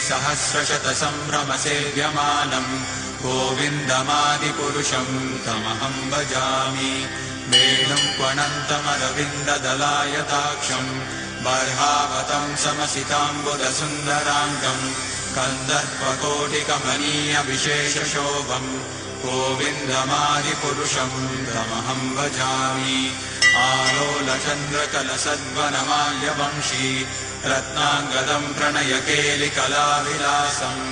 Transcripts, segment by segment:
सहस्रशतसम्भ्रमसेव्यमानम् गोविन्दमादिपुरुषं तमहं भजामि वेणुं क्वणन्तमरविन्ददलायताक्षम् बर्हावतं समसिताम्बुदसुन्दराङ्गम् कन्दर्पकोटिकमनीयविशेषशोभम् गोविन्दमादिपुरुषं तमहं भजामि आलोलचन्द्रकलसद्वनमाल्यवंशी रत्नाङ्गदं प्रणयकेलिकलाविलासम्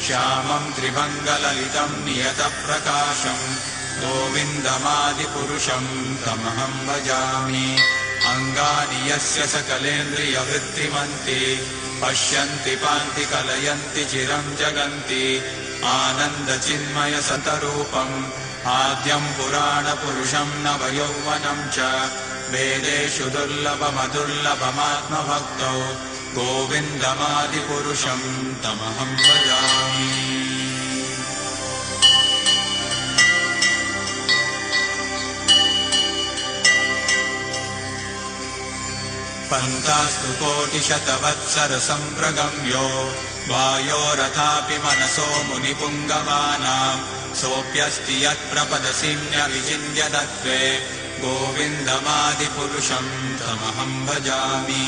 श्यामं त्रिभङ्गललितं नियतप्रकाशम् गोविन्दमादिपुरुषं तमहं भजामि अङ्गानि यस्य सकलेन्द्रियवृत्तिमन्ति पश्यन्ति पान्ति कलयन्ति चिरं जगन्ति आनन्दचिन्मयसतरूपम् आद्यं पुराणपुरुषं नवयौवनं च वेदेषु दुर्लभमदुर्लभमात्मभक्तौ गोविन्दमादिपुरुषं तमहं भजामि पन्तास्तु कोटिशतवत्सरसम्प्रगम्यो वायोरथापि मनसो मुनिपुङ्गवानाम् सोऽप्यस्ति यत्प्रपदसिन्यविचिन्त्यदत्वे गोविन्दमादिपुरुषं तमहं भजामि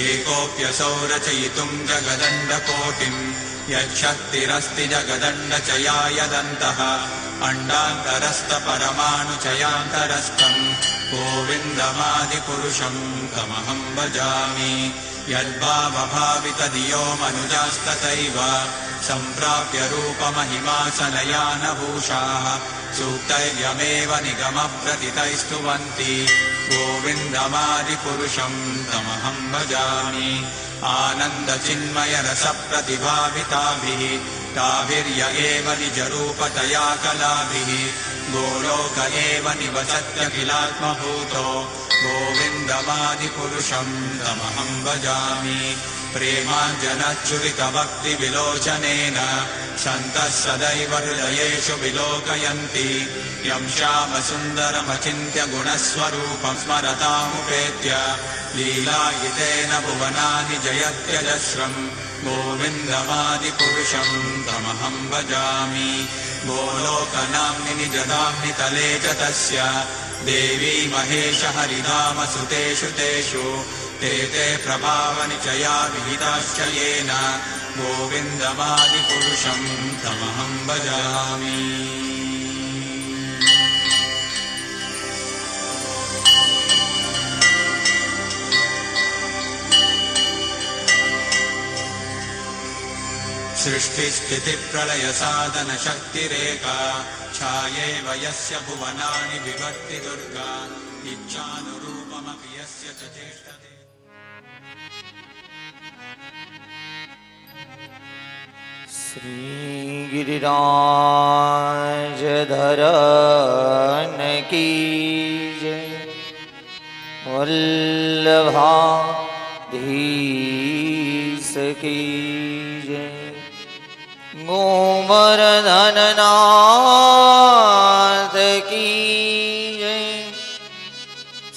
एकोऽप्यसौ रचयितुं जगदण्डकोटिं यच्छक्तिरस्ति जगदण्डचयायदन्तः अण्डान्तरस्थपरमाणुचयान्तरस्थं गोविन्दमादिपुरुषं तमहं भजामि यद्भावभावितधियो मनुजास्तथैव सम्प्राप्य रूपमहिमासनयानभूषाः सूक्तैर्यमेव निगमप्रथितैस्तुवन्ति गोविन्दमादिपुरुषं तमहं भजामि आनन्दचिन्मयरसप्रतिभाविताभिः ताभिर्य एव निजरूपतया कलाभिः गोलोक एव निवसत्यखिलात्मभूतो गोविन्दमादिपुरुषं तमहं भजामि प्रेमाञ्जनच्युरितभक्तिविलोचनेन सन्तः सदैव हृदयेषु विलोकयन्ति यं श्यामसुन्दरमचिन्त्य गुणस्वरूपं स्मरतामुपेत्य लीलायितेन भुवनानि जयत्यजस्रम् गोविन्दमादिपुरुषं तमहं भजामि गोलोकनाम्नि निजधाम्नि तले च तस्य देवी महेश हरिधामसुतेषु तेषु ते ते प्रभावनिचया विहिताश्च येन गोविन्दमादिपुरुषं तमहं भजामि सृष्टिस्थितिप्रलयसाधनशक्तिरेका छायेव यस्य भुवनानि विभक्ति दुर्गा इच्छानुरूपमपि यस्य च चेष्टते श्रीगिरिराजधरन की जय वल्लभाधीश की जय गोवर्धननाथ की जय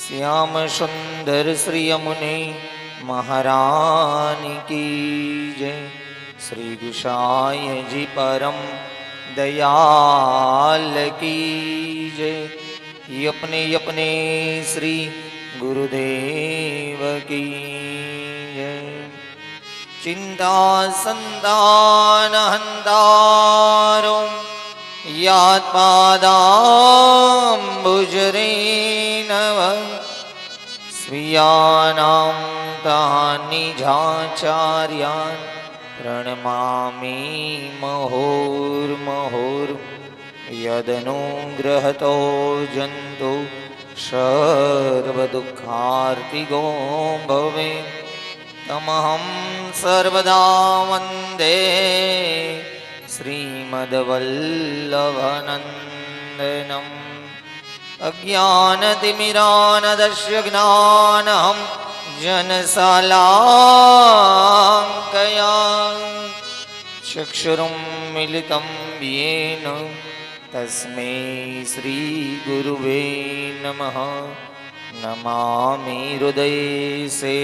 श्याम सुंदर श्री यमुने महारानी की जय श्री गुसाई जी परम दयाल की जय अपने श्री गुरुदेव की जय चिंता संतान हंतारो याद पादाम्बुजरे नव स्वीयानां तानिजाचार्यान् प्रणमामि मुहुर्मुहुर् यदनुग्रहतो जन्तु सर्वदुःखार्तिगो भवेत् तमहं सर्वदा वन्दे श्रीमद्वल्लभनन्दनम् अज्ञानतिमिरानदस्य ज्ञानहं जनसालाकया चक्षुरुं मिलितं येन तस्मै श्रीगुरुवे नमः नमामि हृदये से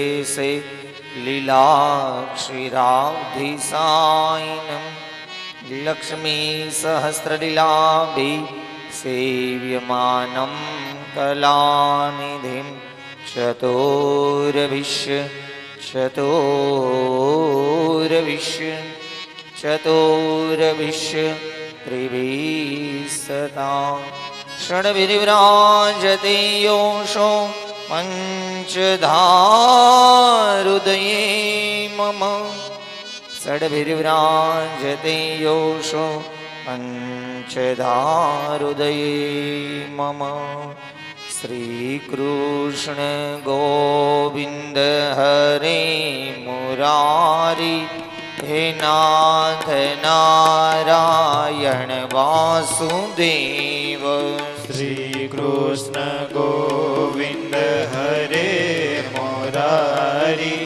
लीलाक्षीराब्धिसायिनं लक्ष्मीसहस्रलीलाभि सेव्यमानं कलानिधिं चतुर्विश्य त्रिभिस्सता षड्भिर्विराजते योषो पञ्चधारुदये मम षड्भिर्विराजते योषो पञ्चधारुदये मम श्रीकृष्ण गोविन्द हरे मुरारी हे नाथ नारायण वासुदेव श्रीकृष्ण गोविन्द हरे मुरारी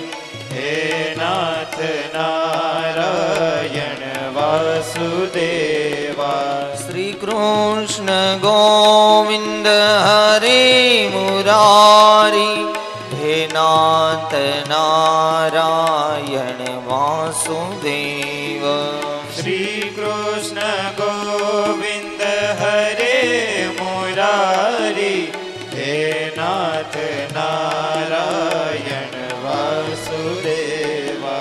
हे नाथ नारायण वासुदेवा श्रीकृष्ण गोविन्द हरे मुरारी हे नाथ नारायण वासुदेव श्रीकृष्ण गोविन्द हरे मुरारी हे नाथ नारायण वासुदेवा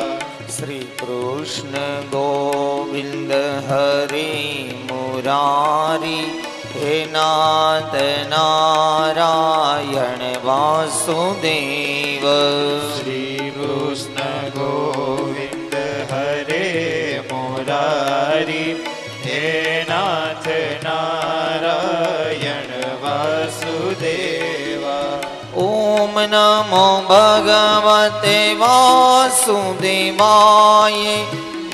श्रीकृष्ण गोविन्द हरे मुरारी हे नाथ नारायण वासुदेव श्रीकृष्ण गोविन्द हरे मुरारी हे नाथ नारायण वासुदेवा ॐ नमो भगवते वासुदेवाय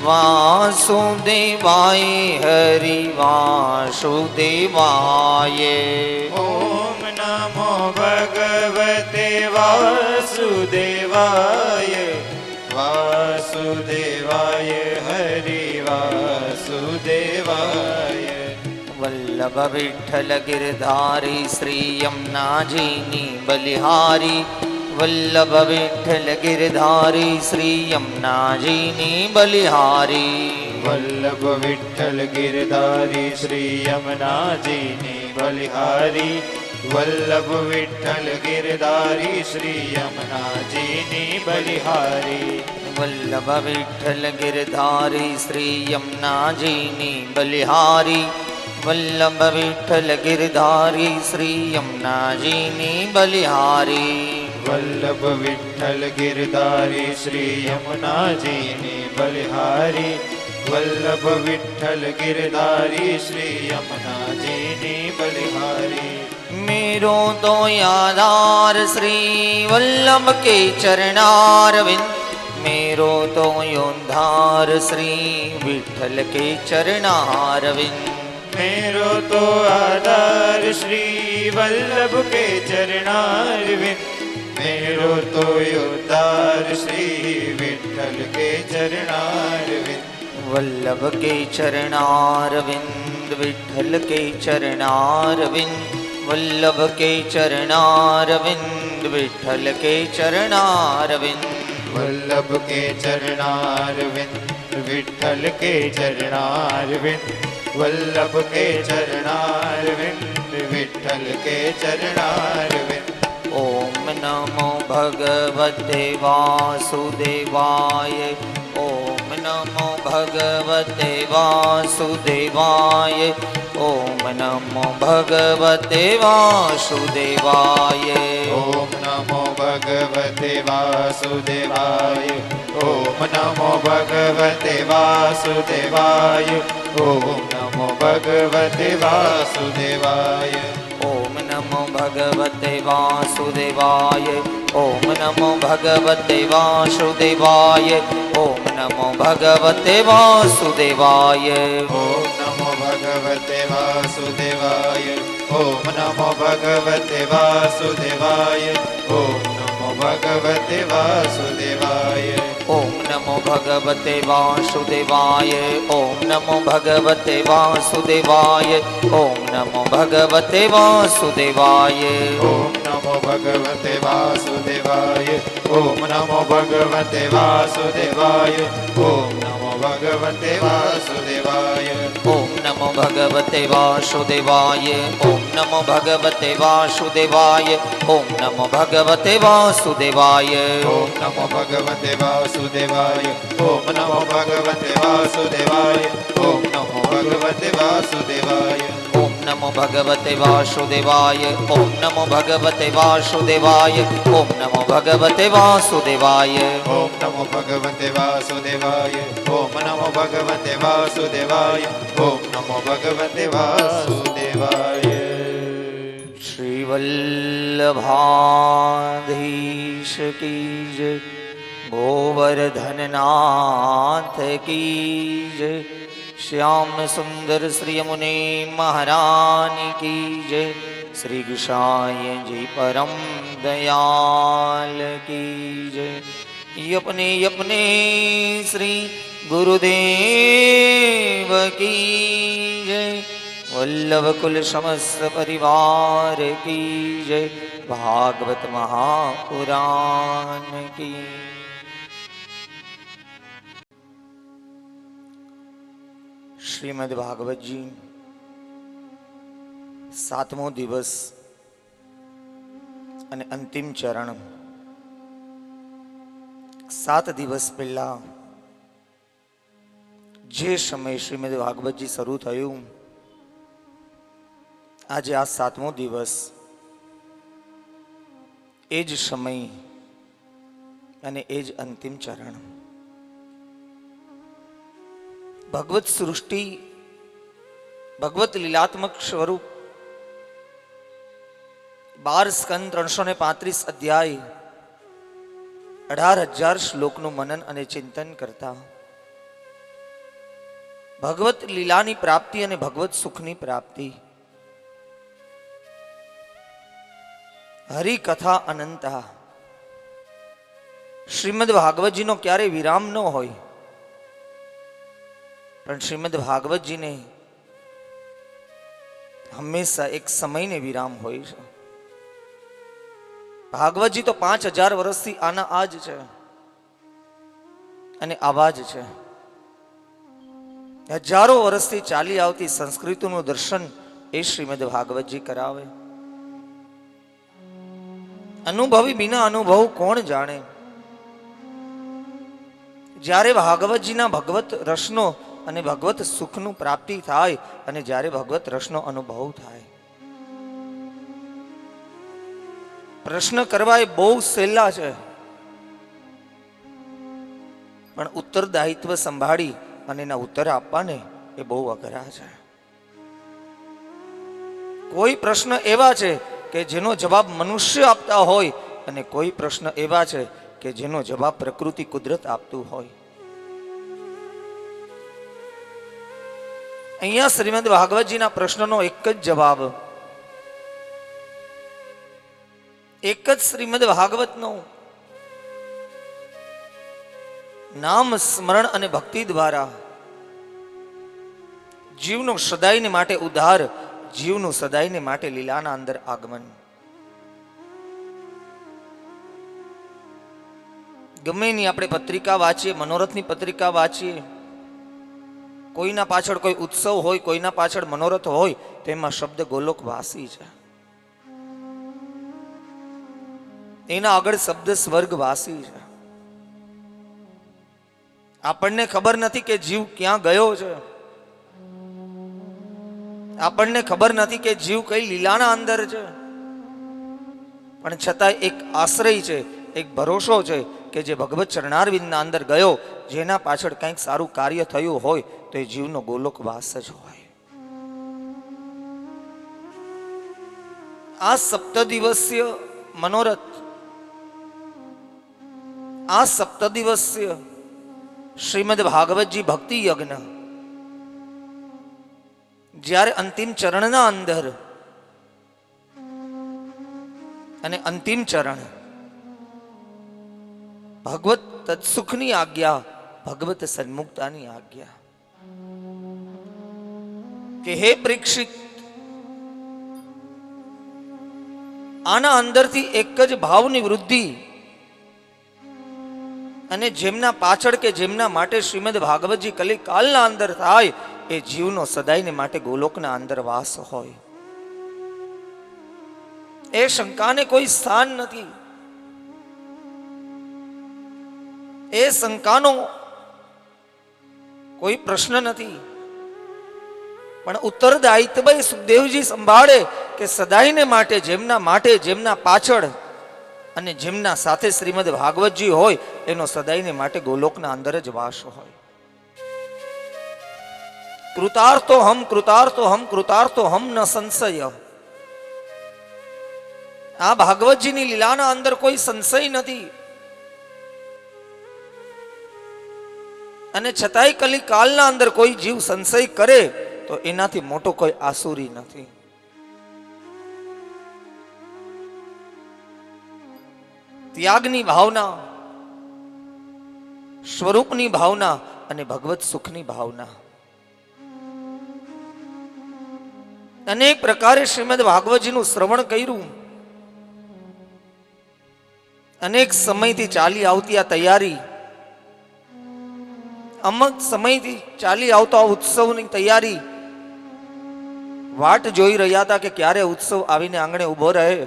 वासुदेवाय हरि वासुदेवाय ॐ नमो भगवते वासुदेवाय वासुदेवाय हरि वासुदेवाय वल्लभ विठ्ठल गिरधारी श्री यमुनाजीनी बलिहारी वल्लभ विठ्ठल गिरधारी श्री यमुनाजीनी बलिहारी वल्लभ विठ्ठल गिरधारी श्री यमुनाजीनी बलिहारी वल्लभ विठ्ठल गिरधारी श्री यमुनाजीनी बलिहारी वल्लभ विठ्ठल गिरधारी श्री यमुनाजीनी बलिहारी वल्लभ विठ्ठल गिरधारी श्री यमुनाजीनी बलिहारी वल्लभ विठ्ठल गिरधारी श्री यमुनाजीनी बलिहारी वल्लभ विठ्ठल गिरधारी श्री यमुनाजीनी बलिहारी मेरो तो यादार श्री वल्लभ के चरणारविंद मेरो तो योद्धार श्री विठ्ठल के चरणारविंद मेरो तो आधार श्री वल्लभ के चरणारविंद मेरो तो योद्धार श्री विठ्ठल के चरणारविंद वल्लभ के चरणारविंद विठ्ठल के चरणारविंद वल्लभ के चरणारविंद विठ्ठल के चरणारविंद वल्लभ के चरणारविंद विठ्ठल के चरणारविंद वल्लभ के चरणारविंद विठ्ठल के चरणारविंद ओम नमो भगवते वासुदेवाय ओम नमो भगवते वासुदेवाय ओम नमो भगवते वासुदेवाय ओम नमो भगवते वासुदेवाय ओम नमो भगवते वासुदेवाय ओम नमो भगवते वासुदेवाय ओम नमो भगवते वासुदेवाय ओम नमो भगवते वासुदेवाय ओम नमो भगवते वासुदेवाय ओम नमो भगवते वासुदेवाय ओम नमो भगवते वासुदेवाय ओम नमो भगवते वासुदेवाय ओम नमो भगवते वासुदेवाय ओम नमो भगवते वासुदेवाय ओम नमो भगवते वासुदेवाय ओम नमो નમો ભગવતે વાસુદેવાય. ઓમ નમો ભગવતે વાસુદેવાય. ઓમ નમો ભગવતે વાસુદેવાય. ઓમ નમો ભગવતે વાસુદેવાય. ઓમ નમો ભગવતે વાસુદેવાય. ઓમ નમો ભગવતે વાસુદેવાય. ઓમ નમો ભગવતે વાસુદેવાય. ઓમ નમો ભગવતે વાસુદેવાય. ઓમ નમો ભગવતે વાસુદેવાય. ઓમ નમો ભગવતે વાસુદેવાય. ઓમ નમો ભગવતે વાસુદેવાય. ઓમ નમો ભગવતે વાસુદેવાય. ઓમ નમો ભગવતે વાસુદેવાય. ઓમ નમો ભગવતે વાસુદેવાય. ઓમ નમો ભગવતે વાસુદેવાય. શ્રી વલ્લભાધીશ કી જય. ગોવર્ધનનાથ કી જય. શ્યામ સુંદર શ્રી યમુને મહારાની કી જય. શ્રી ગુસાઈજી પરમ દયાલ કી જય. યપને યપને શ્રી ગુરુદેવ કી જય. વલ્લભ કુલ સમસ્ત પરિવાર કી જય. ભાગવત મહાપુરાણ કી. શ્રીમદ ભાગવતજી 7મો દિવસ અને અંતિમ ચરણ. 7 દિવસ પહેલા જે સમય શ્રીમદ ભાગવતજી શરૂ થયું, આજે આ 7મો દિવસ, એ જ સમય અને એ જ અંતિમ ચરણ. ભગવત સૃષ્ટિ, ભગવત લીલાત્મક સ્વરૂપ, 12 સ્કંદ, 335 અધ્યાય, 18,000 શ્લોકનું મનન અને ચિંતન કરતા ભગવત લીલાની પ્રાપ્તિ અને ભગવત સુખની પ્રાપ્તિ, હરિકથા અનંતા. શ્રીમદ ભાગવતજીનો ક્યારે વિરામ ન હોય, પણ શ્રીમદ ભાગવતજીને હંમેશા એક સમયને વિરામ હોય છે. ભાગવતજી તો 5000 વર્ષથી આના આ જ છે અને આવા જ છે. હજારો વર્ષથી ચાલી આવતી સંસ્કૃતિનું દર્શન એ શ્રીમદ ભાગવતજી કરાવે. અનુભવી બિના અનુભવ કોણ જાણે. જ્યારે ભાગવતજીના ભગવત રસનો અને ભગવત સુખનું પ્રાપ્તિ થાય અને જ્યારે ભગવત રસનો અનુભવ થાય, પ્રશ્ન કરવા એ બહુ સહેલા છે, પણ ઉત્તરદાયિત્વ સંભાળી અને એના ઉત્તર આપવાને એ બહુ અઘરા છે. કોઈ પ્રશ્ન એવા છે કે જેનો જવાબ મનુષ્ય આપતા હોય અને કોઈ પ્રશ્ન એવા છે કે જેનો જવાબ પ્રકૃતિ કુદરત આપતું હોય. અહીંયા શ્રીમદ ભાગવતજીના પ્રશ્નનો એક જ જવાબ, એક જ શ્રીમદ ભાગવતનો નામ સ્મરણ અને ભક્તિ દ્વારા જીવનો સદાયને માટે ઉદ્ધાર, જીવનું સદાયને માટે લીલાના અંદર આગમન. ગમે ની આપણે પત્રિકા વાંચીએ, મનોરથની પત્રિકા વાંચીએ, કોઈના પાછળ કોઈ ઉત્સવ હોય, કોઈના પાછળ મનોરથ હોય, તેમાં શબ્દ ગોલોકવાસી છે. એના આગળ શબ્દ સ્વર્ગવાસી છે. આપણને ખબર નથી કે જીવ ક્યાં ગયો છે. આપણને ખબર નથી કે જીવ કઈ લીલાના અંદર છે, પણ છતાં એક આશ્રય છે, એક ભરોસો છે કે જે ભગવત ચરણારવિંદના અંદર ગયો, જેના પાછળ કંઈક સારું કાર્ય થયું હોય તો એ જીવનો ગોલોકવાસ જ હોય. આ 7 દિવસીય મનોરથ, આ 7 દિવસીય શ્રીમદ ભાગવતજી ભક્તિ યજ્ઞ જ્યારે અંતિમ ચરણના અંદર, અને અંતિમ ચરણ ભગવત તત્સુખની આજ્ઞા, ભગવત સન્મુક્તાની આજ્ઞા કે હે પરીક્ષિત, આના અંદરથી એક જ ભાવની વૃદ્ધિ, અને જેમના પાછળ કે જેમના માટે શ્રીમદ ભાગવતજી કલિકાલના અંદર થાય એ જીવનો સદાયને માટે ગોલોકના અંદર વાસ હોય. એ શંકાને કોઈ સ્થાન નથી, એ શંકાનો કોઈ પ્રશ્ન નથી. પણ ઉત્તરદાયિત્વ સુખદેવજી સંભાળે કે સદાયને માટે જેમના પાછળ અને જેમના સાથે શ્રીમદ ભાગવતજી હોય એનો સદાયને માટે ગોલોકના અંદર જ વાસ હોય. કૃતાર્થો હમ ન સંશય. આ ભાગવતજીની લીલાના અંદર કોઈ સંશય નથી, અને છતાંય કલિકાલના અંદર કોઈ જીવ સંશય કરે તો એનાથી મોટો કોઈ આસુરી નથી. ત્યાગની ભાવના, સ્વરૂપની ભાવના અને ભગવત સુખની ભાવના. અનેક પ્રકારે શ્રીમદ ભાગવતજીનું શ્રવણ કર્યું. અનેક સમયથી ચાલી આવતી આ તૈયારી, અમુક સમયથી ચાલી આવતો આ ઉત્સવની તૈયારી, વાટ જોઈ રહ્યા હતા કે ક્યારે ઉત્સવ આવીને આંગણે ઉભો રહે.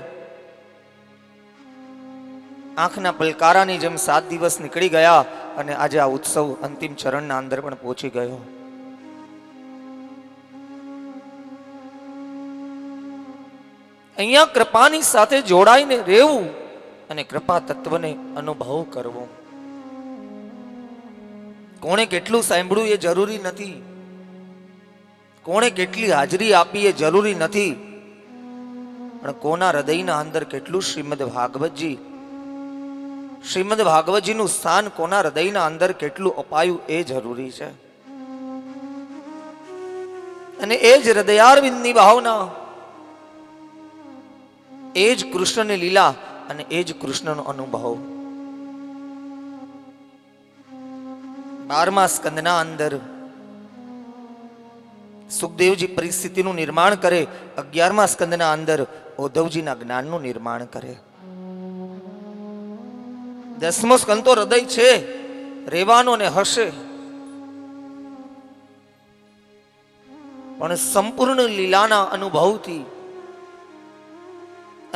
આંખના પલકારાની જેમ 7 દિવસ નીકળી ગયા અને આજે આ ઉત્સવ અંતિમ ચરણના અંદર પણ પહોંચી ગયો. અહીંયા કૃપાની સાથે જોડાઈને રહેવું અને કૃપા તત્વને અનુભવ કરવો. કોણે કેટલું સાંભળ્યું એ જરૂરી નથી, કોણે કેટલી હાજરી આપી એ જરૂરી નથી, પણ કોના હૃદયના અંદર કેટલું શ્રીમદ ભાગવતજીનું સ્થાન કોના હૃદયના અંદર કેટલું અપાયું એ જરૂરી છે. અને એ જ હૃદયારવિંદની ભાવના, એ જ કૃષ્ણની લીલા અને એ જ કૃષ્ણનો અનુભવ. 12મા સ્કંદના અંદર સુખદેવજી પરિસ્થિતિનું નિર્માણ કરે, 11મા સ્કંદના અંદર ઉદ્ધવજીના જ્ઞાનનું નિર્માણ કરે. 10મો સ્કંદ તો હૃદય છે, રેવાનો ને હશે, પણ સંપૂર્ણ લીલાના અનુભવથી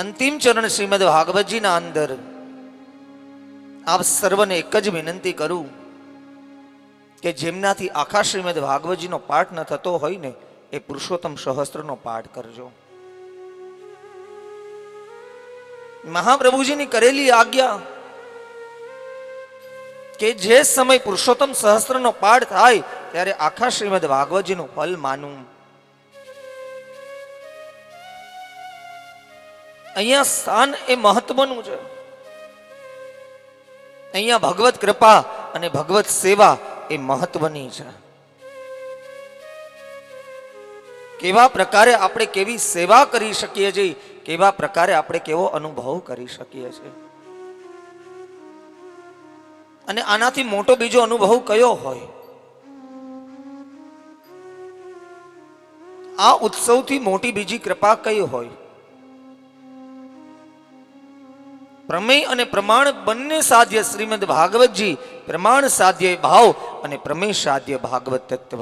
અંતિમ ચરણ શ્રીમદ ભાગવતજીના અંદર આપ સર્વને એક જ વિનંતી કરું કે જેમનાથી આખા શ્રીમદ ભાગવતજીનો પાઠ ન થતો હોય ને એ પુરુષોત્તમ સહસ્ત્રનો પાઠ કરજો. મહાપ્રભુજીની કરેલી આજ્ઞા કે જે સમય પુરુષોત્તમ સહસ્ત્રનો પાઠ થાય ત્યારે આખા શ્રીમદ ભાગવતજીનું ફલ માનું. અહીંયા સ્થાન એ મહત્વનું છે. અહીંયા ભગવત કૃપા અને ભગવત સેવા એ મહત્વની છે. કેવા પ્રકારે આપણે કેવી સેવા કરી શકીએ છીએ, કેવા પ્રકારે આપણે કેવો અનુભવ કરી શકીએ છીએ. અને આનાથી મોટો બીજો અનુભવ કયો હોય? આ ઉત્સવથી મોટી બીજી કૃપા કઈ હોય? પ્રમેય અને પ્રમાણ બંને સાધ્ય શ્રીમદ ભાગવતજી, પ્રમાણ સાધ્ય ભાવ અને પ્રમેય સાધ્ય ભાગવત તત્વ.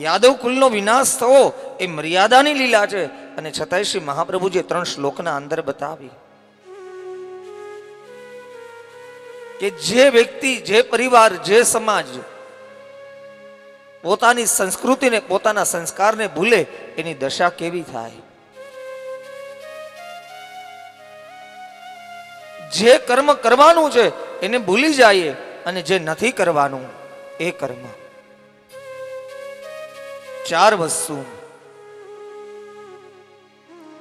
યાદવ કુલનો વિનાશ થવો એ મર્યાદાની લીલા છે, અને છતાંય શ્રી મહાપ્રભુજીએ 3 શ્લોકના અંદર બતાવી કે જે વ્યક્તિ, જે પરિવાર, જે સમાજ પોતાની સંસ્કૃતિને, પોતાના સંસ્કારને ભૂલે એની દશા કેવી થાય. જે કર્મ કરવાનું છે એને ભૂલી જાય અને જે નથી કરવાનું એ કર્મ. 4 વસ્તુ: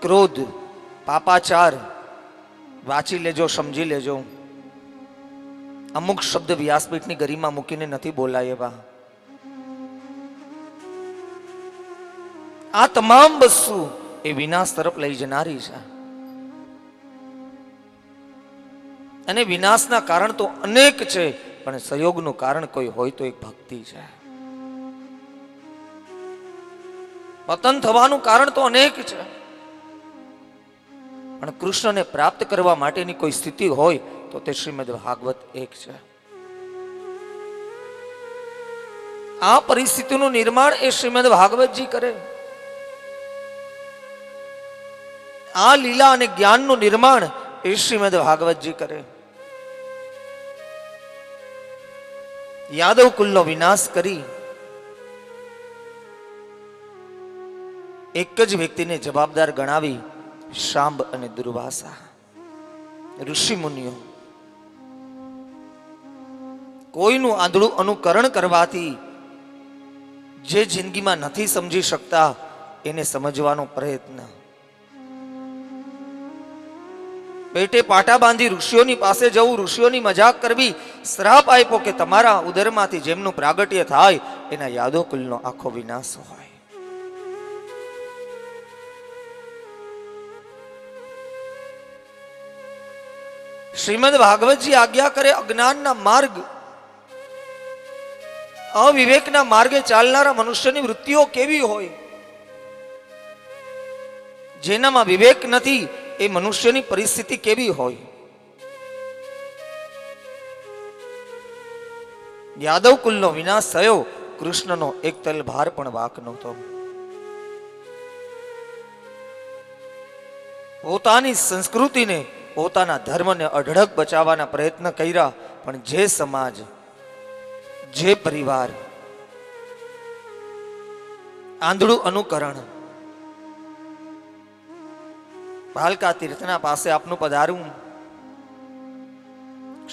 ક્રોધ, પાપાચાર. વાંચી લેજો, સમજી લેજો. અમુક શબ્દ વ્યાસપીઠની ગરિમા મૂકીને નથી બોલાય એવા. આ તમામ વસ્તુ એ વિનાશ તરફ લઈ જનારી છે. અને વિનાશના કારણ તો અનેક છે, પણ સંયોગનું કારણ કોઈ હોય તો એક ભક્તિ છે. પતન થવાનું કારણ તો અનેક છે, પણ કૃષ્ણને પ્રાપ્ત કરવા માટેની કોઈ સ્થિતિ હોય તો તે શ્રીમદ ભાગવત એક છે. આ પરિસ્થિતિનું નિર્માણ એ શ્રીમદ ભાગવતજી કરે. આ લીલા અને જ્ઞાનનું નિર્માણ એ શ્રીમદ ભાગવતજી કરે. યાદવ કુલનો વિનાશ કરી એક જ વ્યક્તિને જવાબદાર ગણાવી શાંબ અને દુર્વાસા ઋષિ મુનિઓ. કોઈનું આંધળું અનુકરણ કરવાથી જે જિંદગીમાં નથી સમજી શકતા એને સમજવાનો પ્રયત્ન. પેટે પાટા બાંધી ઋષિઓની પાસે જવું, ઋષિઓની મજાક કરવી, શ્રાપ આપ્યો કે તમારા ઉદરમાંથી જેમનું પ્રાગટ્ય થાય એના યાદવ કુલનો આખો વિનાશ હોય. શ્રીમદ ભાગવતજી આજ્ઞા કરે અજ્ઞાનના માર્ગ, અવિવેકના માર્ગે ચાલનારા મનુષ્યની વૃત્તિઓ કેવી હોય. જેનામાં વિવેક નથી એ મનુષ્યની પરિસ્થિતિ કેવી હોય. યાદવ કુલનો વિનાશ થયો, કૃષ્ણનો એક તલભાર પણ વાક નહોતો. પોતાની સંસ્કૃતિને, પોતાના ધર્મને અઢળક બચાવવાના પ્રયત્ન કર્યા, પણ જે સમાજ, જે પરિવાર આંધળું અનુકરણ. ભાલકા તીર્થના પાસે આપનું પધારું.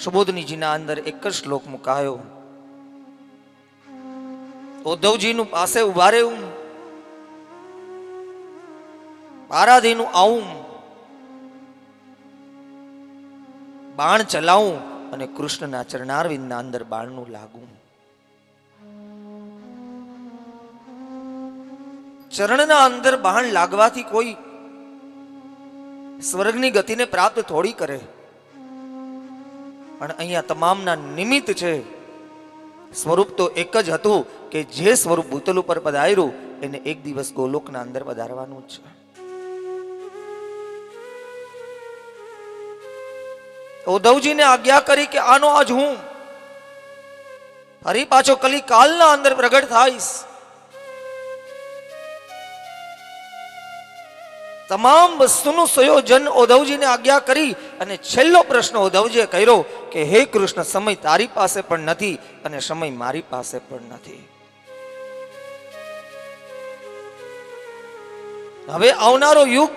સુબોધનીજીના અંદર એક જ શ્લોક મુકાયો. ઉદ્ધવજીનું પાસે ઉભા રહેવું, પારાધીનું આવું, બાણ ચલાવું અને કૃષ્ણના ચરણારવિંદના અંદર બાણનું લાગવું. ચરણના અંદર બાણ લાગવાથી કોઈ સ્વર્ગની ગતિને પ્રાપ્ત થોડી કરે, પણ અહીંયા તમામના નિમિત્ત છે. સ્વરૂપ તો એક જ હતું કે જે સ્વરૂપ ભૂતલ ઉપર પધાર્યું એને એક દિવસ ગોલોકના અંદર પધારવાનું છે. ઉદ્ધવજીને આજ્ઞા કરી કે આનો આજ હું ફરી પાછો કલી કાલના અંદર પ્રગટ થાઈશ. તમામ વસ્તુનું સંયોજન ઉદ્ધવજીને આજ્ઞા કરી અને છેલ્લો પ્રશ્ન ઉદ્ધવજીએ કર્યો કે હે કૃષ્ણ, સમય તારી પાસે પણ નથી અને સમય મારી પાસે પણ નથી. હવે આવનારો યુગ,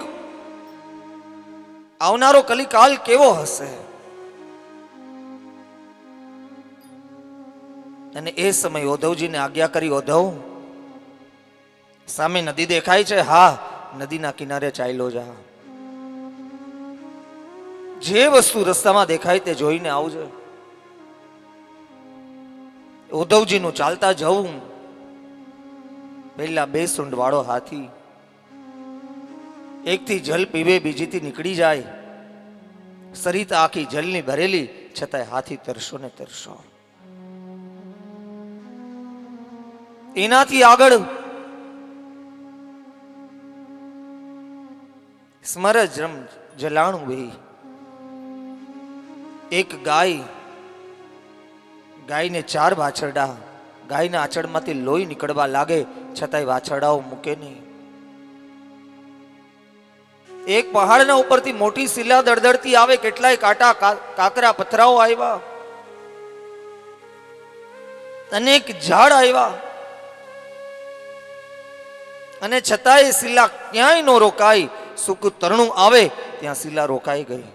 આવનારો કલિકાલ કેવો હશે? અને એ સમય ઉદ્ધવજીને આજ્ઞા કરી, ઉદ્ધવ સામે નદી દેખાય છે? હા, નદીના કિનારે ચાલ્યો જા. જે વસ્તુ રસ્તામાં દેખાય તે જોઈને આવજે. ઉદ્ધવજીનું ચાલતા જવું. પહેલા 2 સૂંઢ વાળો હાથી, એકથી જલ પીવે, બીજીથી નીકળી જાય. સરિતા આખી જલની ભરેલી, છતાંય હાથી તરસો ને તરસો. એનાથી આગળ સ્મરજ્રમ જલાણું વહી. એક ગાય, ગાયને 4 વાછરડા, ગાયના આચળમાંથી લોહી નીકળવા લાગે, છતાંય વાછરડાઓ મૂકે નહીં. એક પહાડના ઉપરથી મોટી શિલા દળદળતી આવે, કેટલાય કાંટા કાકરા પથરાઓ આવ્યા, અનેક ઝાડ આવ્યા, અને છતાંય શિલા ક્યાંય ન રોકાઈ. સૂકું તરણું આવે ત્યાં શિલા રોકાઈ ગઈ.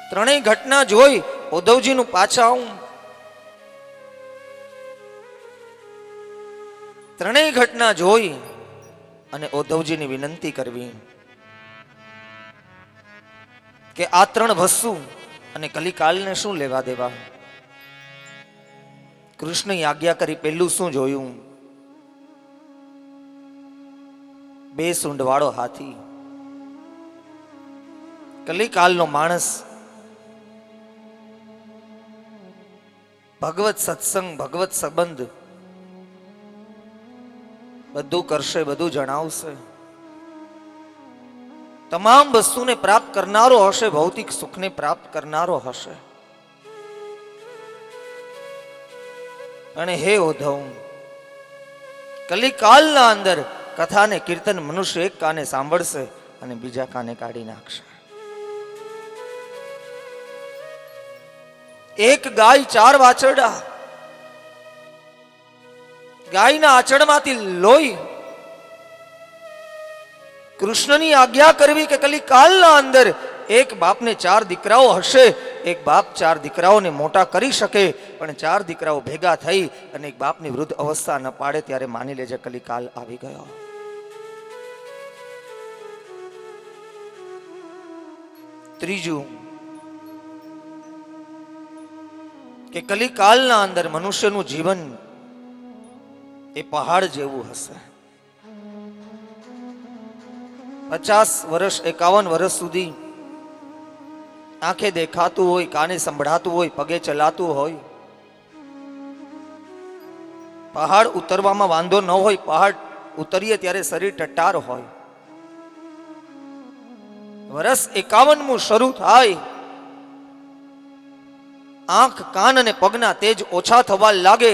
ત્રણેય ઘટના જોઈ ઉદ્ધવજીનું પાછા આવું. ત્રણેય ઘટના જોઈ અને ઉદ્ધવજીની વિનંતી કરવી કે આ 3 વસ્તુ અને કલિકાલને શું લેવા દેવા. કૃષ્ણએ આજ્ઞા કરી. પહેલું શું જોયું? 2 સૂંઢ વાળો હાથી. કલિકાલનો માણસ ભગવત સત્સંગ, ભગવત સંબંધ બધું કરશે, બધું જણાવશે. તમામ વસ્તુને પ્રાપ્ત કરનારો હશે, ભૌતિક સુખને પ્રાપ્ત કરનારો હશે. અને હે ઉદ્ધવ, કલિકાલના અંદર કથા ને કીર્તન મનુષ્ય એક કાને સાંભળશે અને બીજા કાને કાઢી નાખશે. એક ગાય 4 વાછરડા, ગાયના આચળમાંથી લોહી. કૃષ્ણની આજ્ઞા કરવી કે કલિકાલના અંદર એક બાપને 4 દીકરાઓ હશે, એક બાપ 4 દીકરાઓને મોટા કરી શકે, પણ 4 દીકરાઓ ભેગા થઈ અને એક બાપની વૃદ્ધ અવસ્થા ન પાડે ત્યારે માની લેજે કલિકાલ આવી ગયો. ત્રીજું કે કલિકાલના અંદર મનુષ્યનું જીવન એ પહાડ જેવું હશે. 50 વર્ષ 51 વર્ષ સુધી આંખે દેખાતું હોય, કાને સંભળાતું હોય, પગે ચલાતું હોય. પહાડ ઉતરવામાં વાંધો ન હોય, પહાડ ઉતરીએ ત્યારે શરીર ટટ્ટાર હોય. વર્ષ 51મું શરૂ થાય, આંખ કાન અને પગના તેજ ઓછા થવા લાગે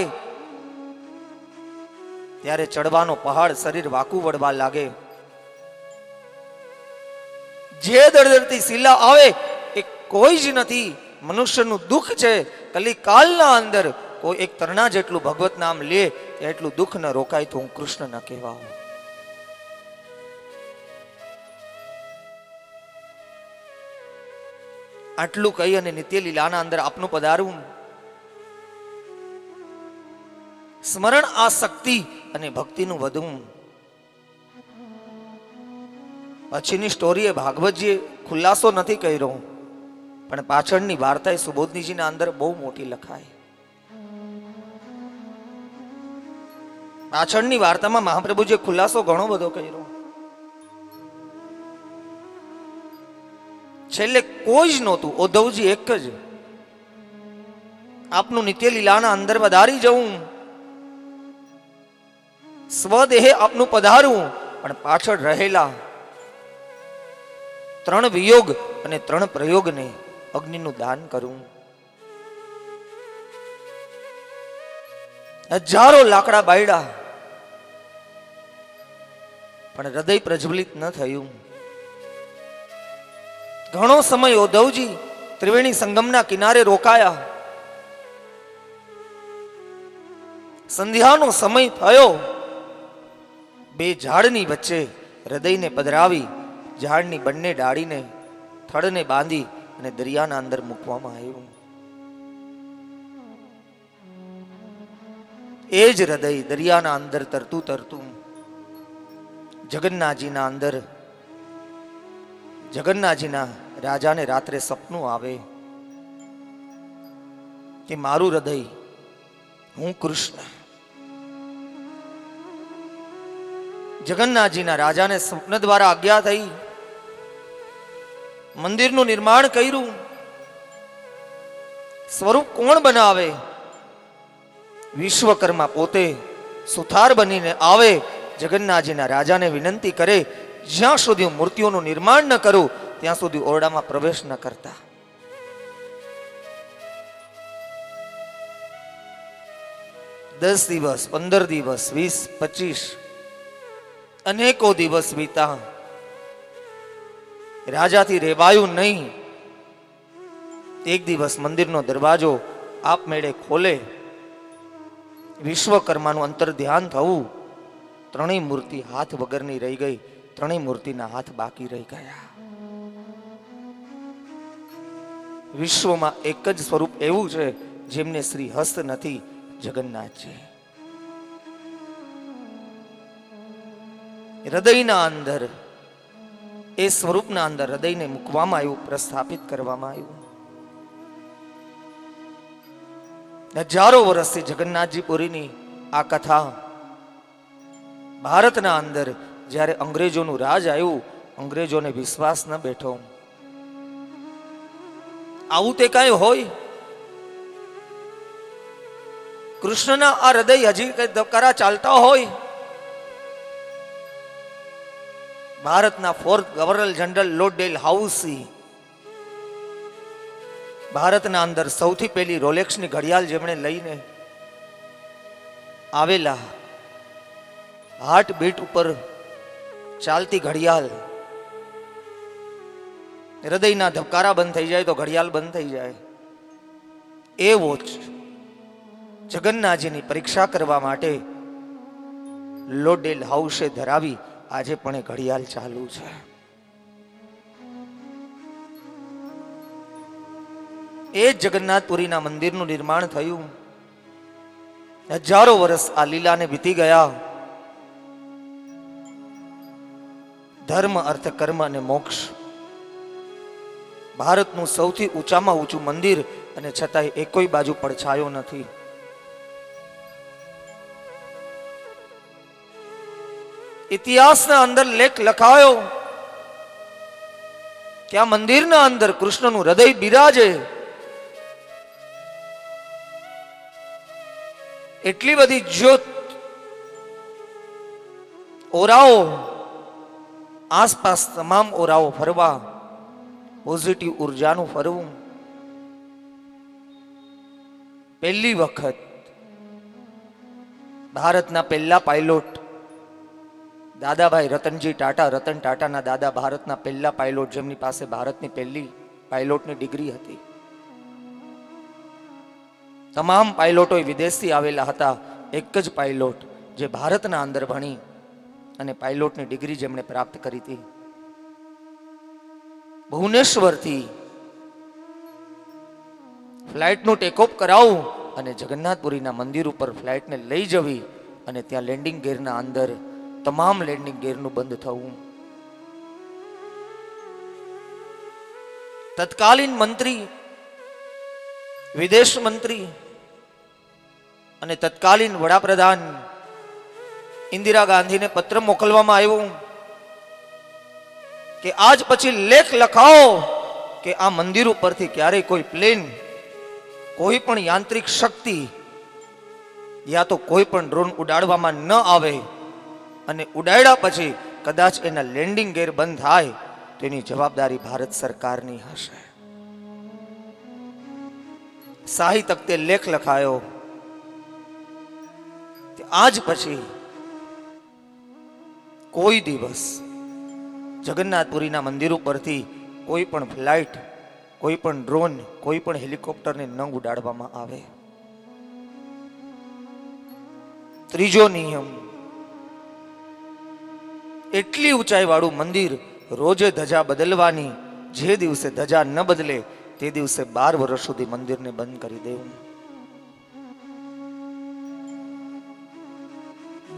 ત્યારે ચડવાનો પહાડ શરીર વાકું વળવા લાગે. જે દળદળતી શિલા આવે એ કોઈ જ નથી, મનુષ્યનું દુઃખ છે. કલિકાલના અંદર કોઈ એક તરણા જેટલું ભગવત નામ લે એટલું દુઃખ ન રોકાય તો હું કૃષ્ણ ન કહેવાઉં. આટલું કહી અને નિત્ય લીલાના અંદર આપનું પધારવું. સ્મરણ આસક્તિ અને ભક્તિનું વધવું. પછીની સ્ટોરીએ ભાગવતજીએ ખુલાસો નથી કર્યો, પણ પાછળની વાર્તા એ સુબોધનીજીના અંદર બહુ મોટી લખાય. પાછળની વાર્તામાં મહાપ્રભુજીએ ખુલાસો ઘણો બધો કર્યો. છેલ્લે કોઈ જ નહોતું, ઉદ્ધવજી એક જ. આપનું નિત્ય લીલાના અંદર પધારી જવું, સ્વદેહે આપનું પધારવું, પણ પાછળ રહેલા 3 વિયોગ અને 3 પ્રયોગને અગ્નિનું દાન કરવું. હજારો લાકડા બાયડા, પણ હૃદય પ્રજ્વલિત ન થયું. ઘણો સમય ઉદ્ધવજી ત્રિવેણી સંગમના કિનારે રોકાયા. સંધ્યાનો સમય થયો, 2 ઝાડની વચ્ચે હૃદયને પધરાવી ઝાડની બંને ડાળીને થડને બાંધી અને દરિયાના અંદર મૂકવામાં આવ્યું. એ જ હૃદય દરિયાના અંદર તરતું તરતું જગન્નાથજીના અંદર, જગન્નાથજીના રાજાને રાત્રે સપનું આવે કે મારું હૃદય, હું કૃષ્ણ. જગન્નાથજીના રાજાને સ્વપ્ન દ્વારા આજ્ઞા થઈ, મંદિરનું નિર્માણ કર્યું. સ્વરૂપ કોણ બનાવે? વિશ્વકર્મા પોતે સુથાર બનીને આવે, જગન્નાથજીના રાજાને વિનંતી કરે, જ્યાં સુધી મૂર્તિઓનું નિર્માણ ન કરું ત્યાં સુધી ઓરડામાં પ્રવેશ ન કરતા. દસ દિવસ, 15 દિવસ, 20, 25 અનેકો દિવસ વીતા. રાજાથી રેવાયું નહીં. એક દિવસ મંદિરનો દરવાજો આપમેળે ખોલે, વિશ્વકર્માનું અંતર ધ્યાન થવું. 3 મૂર્તિ હાથ વગરની રહી ગઈ, 3 મૂર્તિના હાથ બાકી રહી ગયા. વિશ્વમાં એક જ સ્વરૂપ એવું છે જેમને શ્રી હસ્ત નથી, જગન્નાથજી. હૃદયના અંદર, એ સ્વરૂપના અંદર હૃદયને મૂકવામાં આવ્યું, પ્રસ્થાપિત કરવામાં આવ્યું. હજારો વર્ષથી જગન્નાથજી પુરીની આ કથા ભારતના અંદર જ્યારે અંગ્રેજોનું રાજ આવ્યું, અંગ્રેજોને વિશ્વાસ ન બેઠો. આવું તે કઈ હોય? કૃષ્ણના આ હૃદય હજી કઈ ધબકારા ચાલતા હોય? ભારતના 4th governor general lord del હાઉસી ભારતના અંદર સૌથી પહેલી રોલેક્સની ઘડિયાળ જેમણે લઈને આવેલા, હાર્ટ બીટ ઉપર ચાલતી ઘડિયાળ, હૃદયના ધબકારા બંધ થઈ જાય તો ઘડિયાળ બંધ થઈ જાય, એ વોચ જગન્નાથજીની પરીક્ષા કરવા માટે લોર્ડ ડેલ હાઉસે ધરાવી આજે પણ એ ઘડિયાળ ચાલુ છે. એ જ જગન્નાથપુરીના મંદિરનું નિર્માણ થયું. હજારો વર્ષ આ લીલાને વીતી ગયા. ધર્મ, અર્થ, કર્મ અને મોક્ષ, ભારતનું સૌથી ઊંચામાં ઊંચું મંદિર, અને છતાંય એકોય બાજુ પડછાયો નથી. ઇતિહાસના અંદર લેખ લખાયો કે આ મંદિરના અંદર કૃષ્ણનું હૃદય બિરાજે. એટલી બધી જ્યોત, ઓરાઓ, આસપાસ તમામ ઓરાઓ ફરવા, પોઝિટિવ ઉર્જાનું ફરવું. પહેલી વખત ભારતના પહેલા પાયલોટ દાદાભાઈ રતનજી ટાટા, રતન ટાટાના દાદા, ભારતના પહેલા પાયલોટ, જેમની પાસે ભારતની પહેલી પાયલોટની ડિગ્રી હતી. તમામ પાયલોટો વિદેશથી આવેલા હતા. એક જ પાયલોટ જે ભારતના અંદર ભણી અને પાયલોટની ડિગ્રી જેમણે પ્રાપ્ત કરી હતી. ભુવનેશ્વરથી ફ્લાઇટનું ટેક ઓફ કરાવવું અને જગન્નાથપુરીના મંદિર ઉપર ફ્લાઇટને લઈ જવી અને ત્યાં લેન્ડિંગ ગેરના અંદર તમામ લેન્ડિંગ ગેરનું બંધ થવું. તત્કાલીન મંત્રી, વિદેશ મંત્રી અને તત્કાલીન વડાપ્રધાન ઇન્દિરા ગાંધીને પત્ર મોકલવામાં આવ્યો કે આજ પછી લેખ લખાઓ કે આ મંદિર ઉપરથી ક્યારેય કોઈ પ્લેન, કોઈ પણ યાંત્રિક શક્તિ યા તો કોઈ પણ ડ્રોન ઉડાડવામાં ન આવે, અને ઉડાડ્યા પછી કદાચ એના લેન્ડિંગ ગેર બંધ થાય તો એની જવાબદારી ભારત સરકારની હશે. શાહી તખ્તે લેખ લખાયો કે આજ પછી કોઈ દિવસ જગન્નાથપુરીના મંદિર ઉપરથી કોઈ પણ ફ્લાઇટ, કોઈ પણ ડ્રોન, કોઈ પણ હેલિકોપ્ટરને ન ઉડાડવામાં આવે. ત્રીજો નિયમ, એટલી ઊંચાઈ વાળું મંદિર, રોજે ધજા બદલવાની. જે દિવસે ધજા ન બદલે તે દિવસે 12 વર્ષ સુધી મંદિરને બંધ કરી દેવું.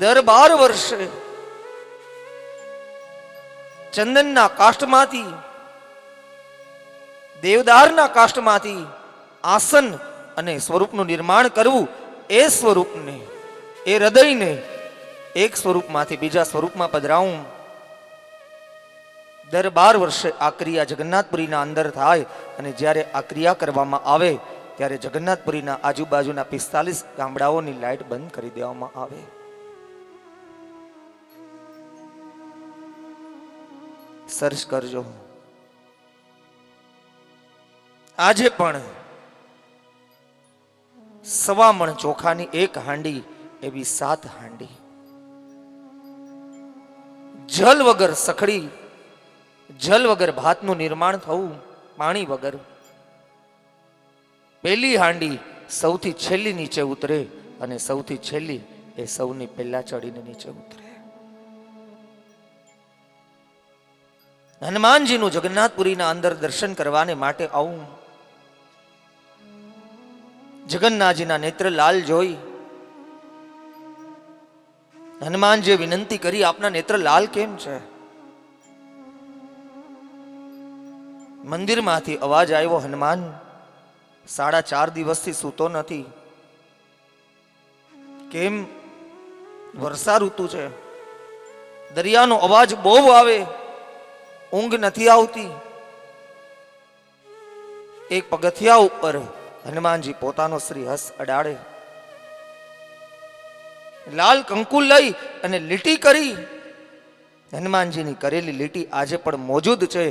દર 12 વર્ષે ચંદનના કાષ્ઠમાંથી, દેવદારના કાષ્ઠમાંથી આસન અને સ્વરૂપનું નિર્માણ કરવું. એ સ્વરૂપને, એ હૃદયને એક સ્વરૂપમાંથી બીજા સ્વરૂપમાં પધરાવું. દર 12 વર્ષે આ ક્રિયા જગન્નાથપુરીના અંદર થાય, અને જ્યારે આ ક્રિયા કરવામાં આવે ત્યારે જગન્નાથપુરીના આજુબાજુના 45 ગામડાઓની લાઇટ બંધ કરી દેવામાં આવે. સર્ચ કરજો. આજે પણ 1.25 મણ ચોખાની એક હાંડી, એવી 7 હાંડી, જલ વગર સખડી, જલ વગર ભાતનું નિર્માણ થવું, પાણી વગર. પહેલી હાંડી સૌથી છેલ્લી નીચે ઉતરે, અને સૌથી છેલ્લી એ સૌની પહેલા ચડીને નીચે ઉતરે. હનુમાનજીનું જગન્નાથપુરીના અંદર દર્શન કરવાને માટે આવું. જગન્નાથજીના નેત્ર લાલ જોઈ હનુમાનજીએ વિનંતી કરી, આપના નેત્ર લાલ કેમ છે? મંદિરમાંથી અવાજ આવ્યો, હનુમાન 4.5 દિવસથી સૂતો નથી. કેમ? વર્ષા ઋતુ છે, દરિયાનો અવાજ બહુ આવે, ઊંઘ નથી આવતી. એક પગથિયા ઉપર હનુમાનજી પોતાનો શ્રીહસ્ત અડાડે, લાલ કંકુ લઈ અને લીટી કરી હનુમાનજીની કરેલી લીટી આજે પણ મોજૂદ છે.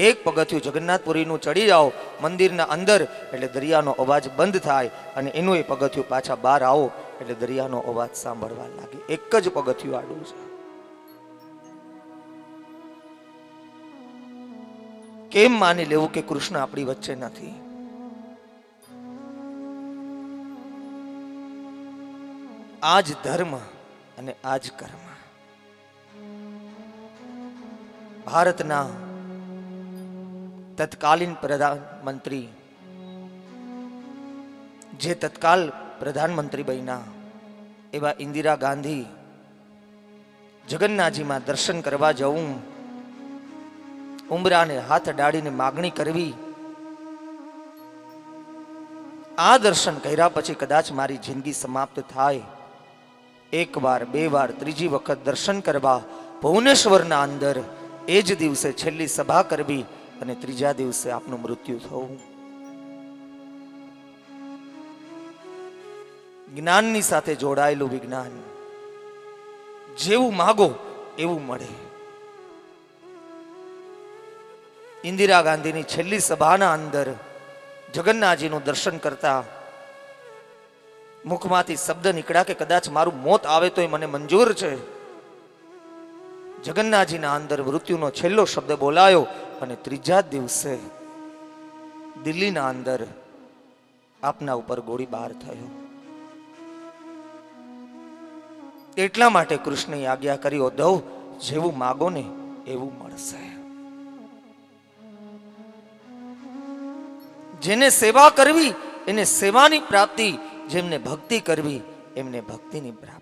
એક પગથિયું જગન્નાથપુરીનું ચડી જાઓ મંદિરના અંદર એટલે દરિયાનો અવાજ બંધ થાય, અને એનું એ પગથિયું પાછા બહાર આવો એટલે દરિયાનો અવાજ સાંભળવા લાગે. એક જ પગથિયું આડું છે. કેમ માની લેવું કે કૃષ્ણ આપણી વચ્ચે નથી? આ જ ધર્મ અને આ જ કર્મ. ભારતના તત્કાલીન પ્રધાનમંત્રી, જે તત્કાલ પ્રધાનમંત્રી બન્યા એવા ઇન્દિરા ગાંધી જગન્નાથજીમાં દર્શન કરવા જવું, ઉંબરાને હાથ અડાડીને માગણી કરવી, આ દર્શન કર્યા પછી કદાચ મારી જિંદગી સમાપ્ત થાય, એક વાર બે વાર ત્રીજી વખત દર્શન કરવા ભુવનેશ્વરના અંદર એ જ દિવસે છેલ્લી સભા કરવી અને ત્રીજા દિવસે આપનું મૃત્યુ થવું. જ્ઞાનની સાથે જોડાયેલું વિજ્ઞાન. જેવું માગો એવું મળે. ઇન્દિરા ગાંધીની છેલ્લી સભાના અંદર જગન્નાથજીનું દર્શન કરતા મુખમાંથી શબ્દ નીકળ્યા કે કદાચ મારું મોત આવે તોય મને મંજૂર છે. જગન્નાથજીના અંદર મૃત્યુનો છેલ્લો શબ્દ બોલાયો અને ત્રીજા દિવસે દિલ્હીના અંદર આપના ઉપર ગોળીબાર થયો. એટલા માટે કૃષ્ણએ આજ્ઞા કરી, ઉદ્ધવ જેવું માગો ને એવું મળશે. જેને સેવા કરવી એને સેવાની પ્રાપ્તિ, જેમને ભક્તિ કરવી એમને ભક્તિની પ્રાપ્તિ.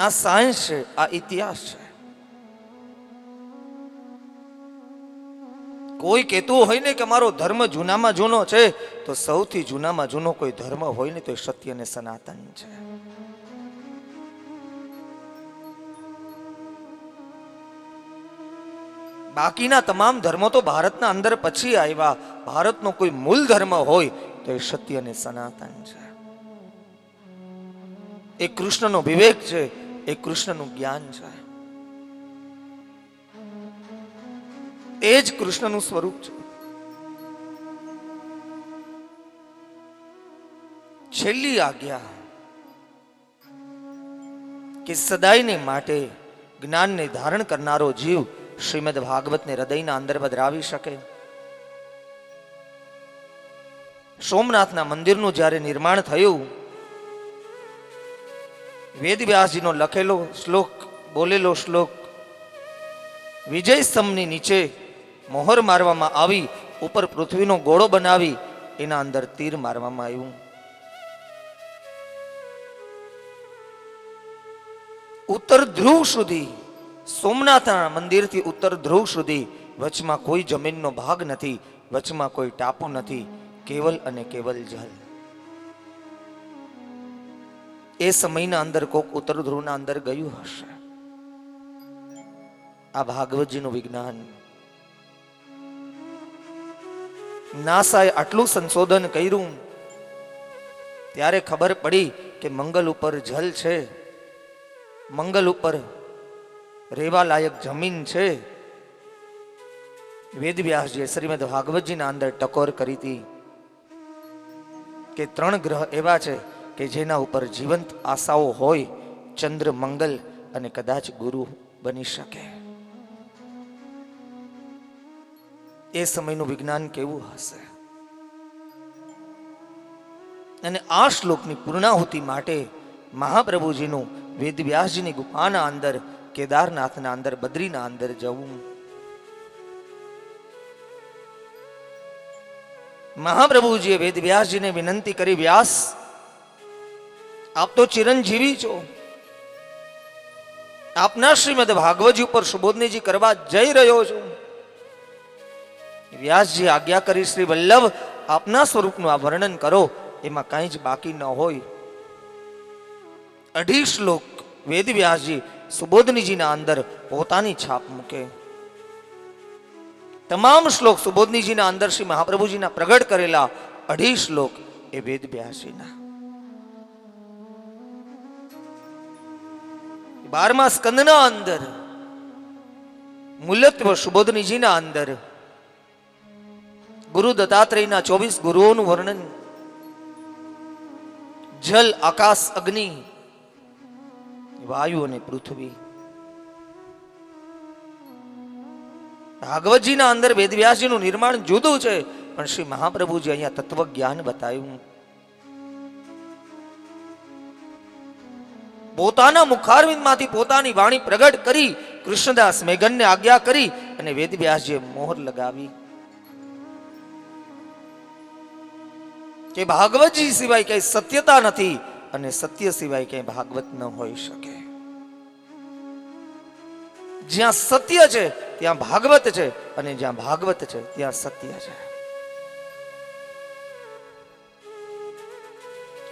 આ સાયન્સ છે, આ ઇતિહાસ છે. કોઈ કહેતું હોય ને કે મારો ધર્મ જૂનામાં જૂનો છે, તો સૌથી જૂનામાં જૂનો કોઈ ધર્મ હોય ને તો એ સત્ય અને સનાતન છે. બાકીના તમામ ધર્મો તો ભારતના અંદર પછી આવ્યા. ભારતનો કોઈ મૂળ ધર્મ હોય તો એ સત્ય અને સનાતન છે. એ કૃષ્ણનો વિવેક છે, એ કૃષ્ણનું જ્ઞાન છે, એ જ કૃષ્ણનું સ્વરૂપ છે. છેલ્લી આજ્ઞા કે સદાયને માટે જ્ઞાનને ધારણ કરનારો જીવ શ્રીમદ ભાગવતને હૃદયના અંદર પધરાવી શકે. સોમનાથના મંદિરનું જ્યારે નિર્માણ થયું, વેદવ્યાસજીનો લખેલો શ્લોક, બોલેલો શ્લોક, વિજય સ્તંભની નીચે મોહર મારવામાં આવી, ઉપર પૃથ્વીનો ગોળો બનાવી એના અંદર તીર મારવામાં આવ્યું. ઉત્તર ધ્રુવ સુધી, સોમનાથના મંદિરથી ઉત્તર ધ્રુવ સુધી વચમાં કોઈ જમીનનો ભાગ નથી, વચમાં કોઈ ટાપુ નથી, કેવલ અને કેવલ જલ. એ સમયના અંદર કોક ઉત્તર ધ્રુવના અંદર ગયું હશે. આ ભાગવતજીનું વિજ્ઞાન. નાસાએ આટલું સંશોધન કર્યું ત્યારે ખબર પડી કે મંગલ ઉપર જલ છે, મંગલ ઉપર રેવા લાયક જમીન છે. વેદવ્યાસજીએ શ્રીમદ ભાગવતજીના અંદર ટકોર કરી હતી કે 3 ગ્રહ એવા છે કે જેના ઉપર જીવંત આશાઓ હોય, ચંદ્ર, મંગલ અને કદાચ ગુરુ બની શકે. એ સમયનું વિજ્ઞાન કેવું હશે? અને આ શ્લોકની પૂર્ણાહુતિ માટે મહાપ્રભુજીનું વેદવ્યાસજીની ગુફાના અંદર, કેદારનાથના અંદર, બદ્રીના અંદર જવું. મહાપ્રભુજીએ વેદવ્યાસજીને વિનંતી કરી, વ્યાસ આપ તો ચિરંજીવી છો, આપના શ્રીમદ ભાગવતજી ઉપર સુબોધનીજી કરવા જઈ રહ્યો છું. વ્યાસજી આજ્ઞા કરી, શ્રી વલ્લભ આપના સ્વરૂપનું આ વર્ણન કરો, એમાં કંઈ જ બાકી ન હોય. 2.5 શ્લોક વેદવ્યાસજી સુબોધનીજીના અંદર પોતાની છાપ મૂકે. તમામ શ્લોક સુબોધનીજીના અંદર શ્રી મહાપ્રભુજીના પ્રગટ કરેલા 2.5 શ્લોક એ વેદવ્યાસજીના. 12મા સ્કંદના અંદર મૂલત્વ સુબોધનીજીના અંદર ગુરુ દત્તાત્રેયના 24 ગુરુઓનું વર્ણન, જલ, આકાશ, અગ્નિ, વાયુ અને પૃથ્વી. ભાગવતજીના અંદર વેદવ્યાસજીનું નિર્માણ જુદું છે, પણ શ્રી મહાપ્રભુજી અહીંયા તત્વ જ્ઞાન બતાવ્યું. પોતાના મુખારવિંદમાંથી પોતાની વાણી પ્રગટ કરી કૃષ્ણદાસ મેઘનને આજ્ઞા કરી અને વેદવ્યાસજીએ મોહર લગાવી કે ભાગવતજી સિવાય કઈ સત્યતા નથી અને સત્ય સિવાય કઈ ભાગવત ન હોઈ શકે. જ્યાં સત્ય છે ત્યાં ભાગવત છે અને જ્યાં ભાગવત છે ત્યાં સત્ય છે.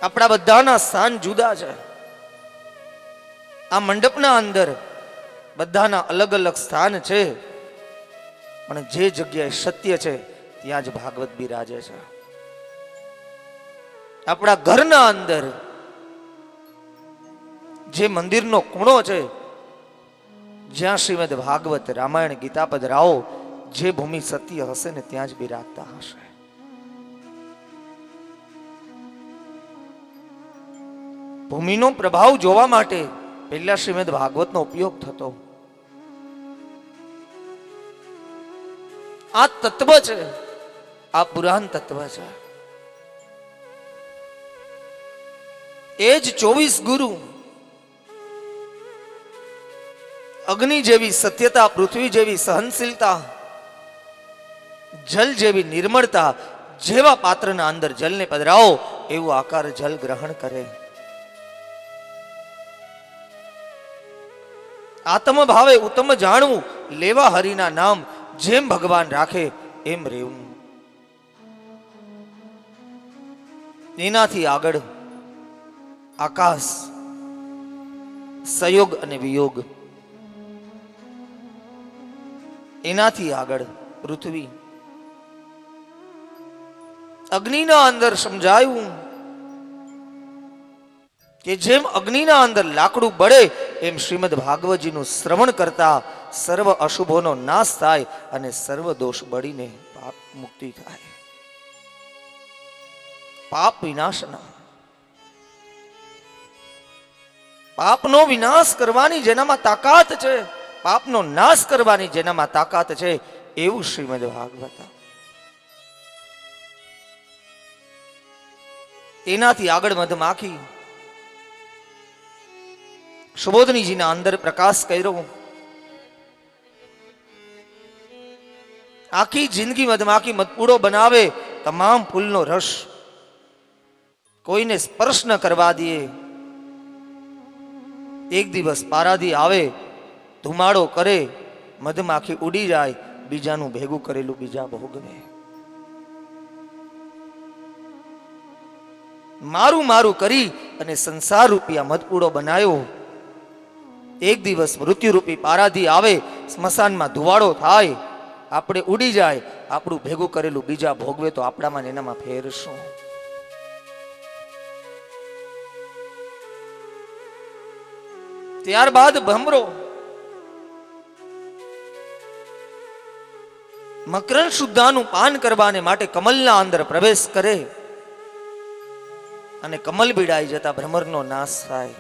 આપણા બધાના સ્થાન જુદા છે. આ મંડપના અંદર બધાના અલગ અલગ સ્થાન છે, પણ જે જગ્યાએ સત્ય છે ત્યાં જ ભાગવત બિરાજે છે. આપણા ઘરના અંદર જે મંદિરનો ખૂણો છે, જ્યાં શ્રીમદ ભાગવત, રામાયણ, ગીતાપદ રાઓ, જે ભૂમિ સત્ય હશે ને ત્યાં જ બિરાજતા હશે. ભૂમિનો પ્રભાવ જોવા માટે પહેલા શ્રીમદ ભાગવતનો ઉપયોગ થતો. આ તત્વ છે, આ પુરાણ તત્વ છે. એ જ 24 ગુરુ અગ્નિ જેવી સત્યતા, પૃથ્વી જેવી સહનશીલતા, જલ જેવી નિર્મળતા, જેવા પાત્રના અંદર જલને પધરાવો એવું આકાર જલ ગ્રહણ કરે. આત્મ ભાવે ઉત્તમ જાણવું, લેવા હરિના નામ, જેમ ભગવાન રાખે એમ રહેવું. એનાથી આગળ આકાશ, સંયોગ અને વિયોગ. એનાથી આગળ પૃથ્વી. અગ્નિના અંદર સમજાયું કે જેમ અગ્નિના અંદર લાકડું બળે એમ શ્રીમદ ભાગવતજીનું શ્રવણ કરતા સર્વ અશુભોનો નાશ થાય અને સર્વ દોષ બળીને પાપ મુક્તિ થાય. પાપ વિનાશના, પાપનો વિનાશ કરવાની જેનામાં તાકાત છે, પાપનો નાશ કરવાની જેનામાં તાકાત છે, એવું શ્રીમદ ભાગવત. એનાથી આગળ મધમાખી. સુબોધનીજીના અંદર પ્રકાશ કર્યો. આખી જિંદગી મધમાખી મધપૂડો બનાવે, તમામ ફૂલનો રસ કોઈને સ્પર્શ ન કરવા દે. એક દિવસ પારાધી આવે, ધુમાડો કરે, મધમાખી ઉડી જાય, બીજાનું ભેગું કરેલું બીજા ભોગવે. મારું મારું કરી અને સંસાર રૂપિયા મધપૂડો બનાવ્યો. એક દિવસ મૃત્યુરૂપી પારાધી આવે, સ્મશાનમાં ધુવાડો થાય, આપણે ઉડી જાય, આપણું ભેગું કરેલું બીજા ભોગવે, તો આપણામાં એનામાં ફેર શું? ત્યારબાદ ભમરો મકરંદ શુદ્ધાનું પાન કરવાને માટે કમલના અંદર પ્રવેશ કરે અને કમલ બીડાઈ જતા ભ્રમરનો નાશ થાય.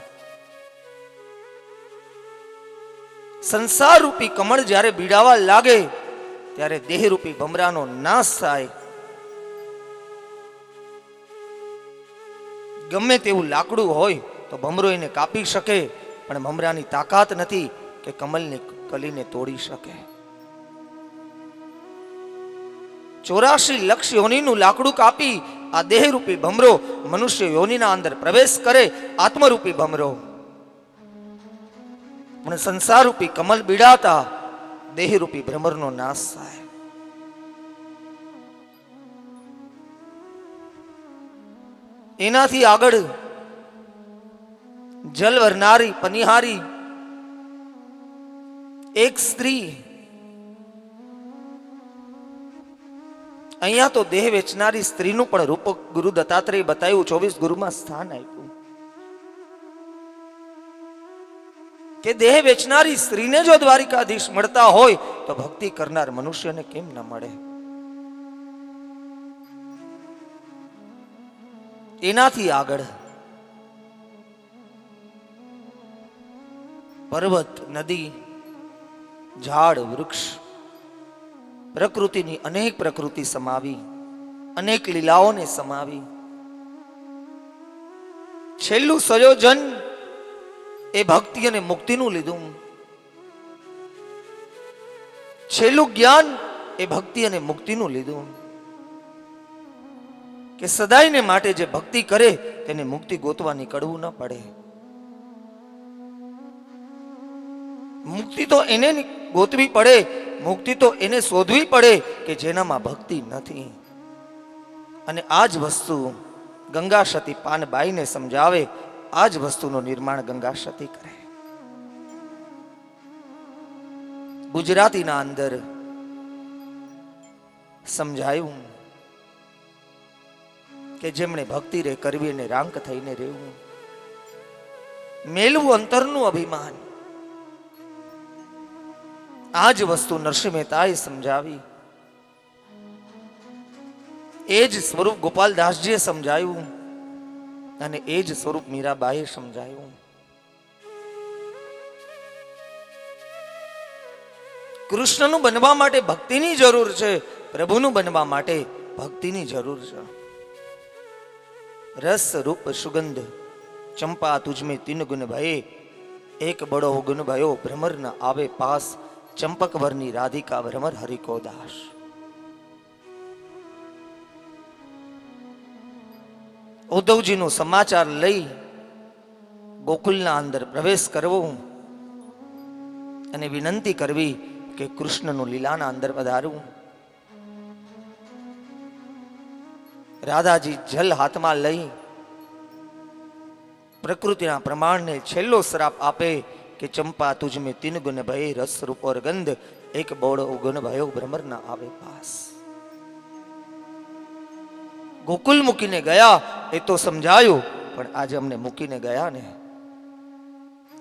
સંસાર રૂપી કમળ જ્યારે બીડાવા લાગે ત્યારે દેહ રૂપી ભમરાનો નાશ થાય. ગમે તેવું લાકડું હોય તો ભમરો એને કાપી શકે, પણ ભમરાની તાકાત નથી કે કમલની કલીને તોડી શકે. 84 લક્ષ યોનિનું લાકડું કાપી આ દેહરૂપી ભમરો મનુષ્ય યોનિના અંદર પ્રવેશ કરે, આત્મરૂપી ભમરો. પણ સંસારરૂપી કમલ બીડાતા દેહરૂપી ભ્રમરનો નાશ થાય. એનાથી આગળ જલ વરનારી પનિહારી એક સ્ત્રી. અહીંયા તો દેહ વેચનારી સ્ત્રીનું પણ રૂપ ગુરુ દત્તાત્રેય બતાવ્યું, 24 ગુરુમાં સ્થાન આપ્યું. કે દેહ વેચનારી સ્ત્રીને જો દ્વારિકાધીશ મળતા હોય તો ભક્તિ કરનાર મનુષ્યને કેમ ન મળે? એનાથી આગળ પર્વત, નદી, ઝાડ, વૃક્ષ, પ્રકૃતિની અનેક પ્રકૃતિ સમાવી, અનેક લીલાઓને સમાવી, છેલ્લું સંયોજન એ ભક્તિ અને મુક્તિનું લીધું. છેલ્લું જ્ઞાન એ ભક્તિ અને મુક્તિનું લીધું. કે સદાયને માટે જે ભક્તિ કરે તેને મુક્તિ ગોતવા નીકળવું ન પડે. મુક્તિ તો એને ગોતવી પડે, મુક્તિ તો એને શોધવી પડે કે જેનામાં ભક્તિ નથી. અને આ જ વસ્તુ ગંગા સતી પાનબાઈને સમજાવે. આ જ વસ્તુનું નિર્માણ ગંગા સતી કરે. ગુજરાતીના અંદર સમજાયું કે જેમણે ભક્તિ રે કરવી અને રાંક થઈને રહેવું, મેલવું અંતરનું અભિમાન. આ જ વસ્તુ નરસિંહ મહેતાએ સમજાવી. એ જ સ્વરૂપ ગોપાલદાસજીએ સમજાયું અને એ જ સ્વરૂપ મીરાબાઈએ સમજાયું. કૃષ્ણનું બનવા માટે ભક્તિની જરૂર છે, પ્રભુનું બનવા માટે ભક્તિની જરૂર છે. રસ રૂપ સુગંધ ચંપા તુજમે તીન ગુણ ભયે, એક બડો ગુણ ભયો ભ્રમર ન આવે પાસ, ચંપક વરની રાધિકા ભ્રમર હરિકો દાસ. ઉદ્ધવજીનું સમાચાર લઈ ગોકુલના અંદર પ્રવેશ કરવો અને વિનંતી કરવી કે કૃષ્ણનું લીલાના અંદર વધારવું. રાધાજી જલ હાથમાં લઈ પ્રકૃતિના પ્રમાણને છેલ્લો શ્રાપ આપે કે ચંપા તુજમે તીન ગુણ ભય, રસ રૂપ ઓર ગંધ, એક બોડો ગુણ ભયો ભ્રમર ના આવે પાસ. ગોકુલ મૂકીને ગયા એ તો સમજાયું, પણ આજે અમને મૂકીને ગયા ને.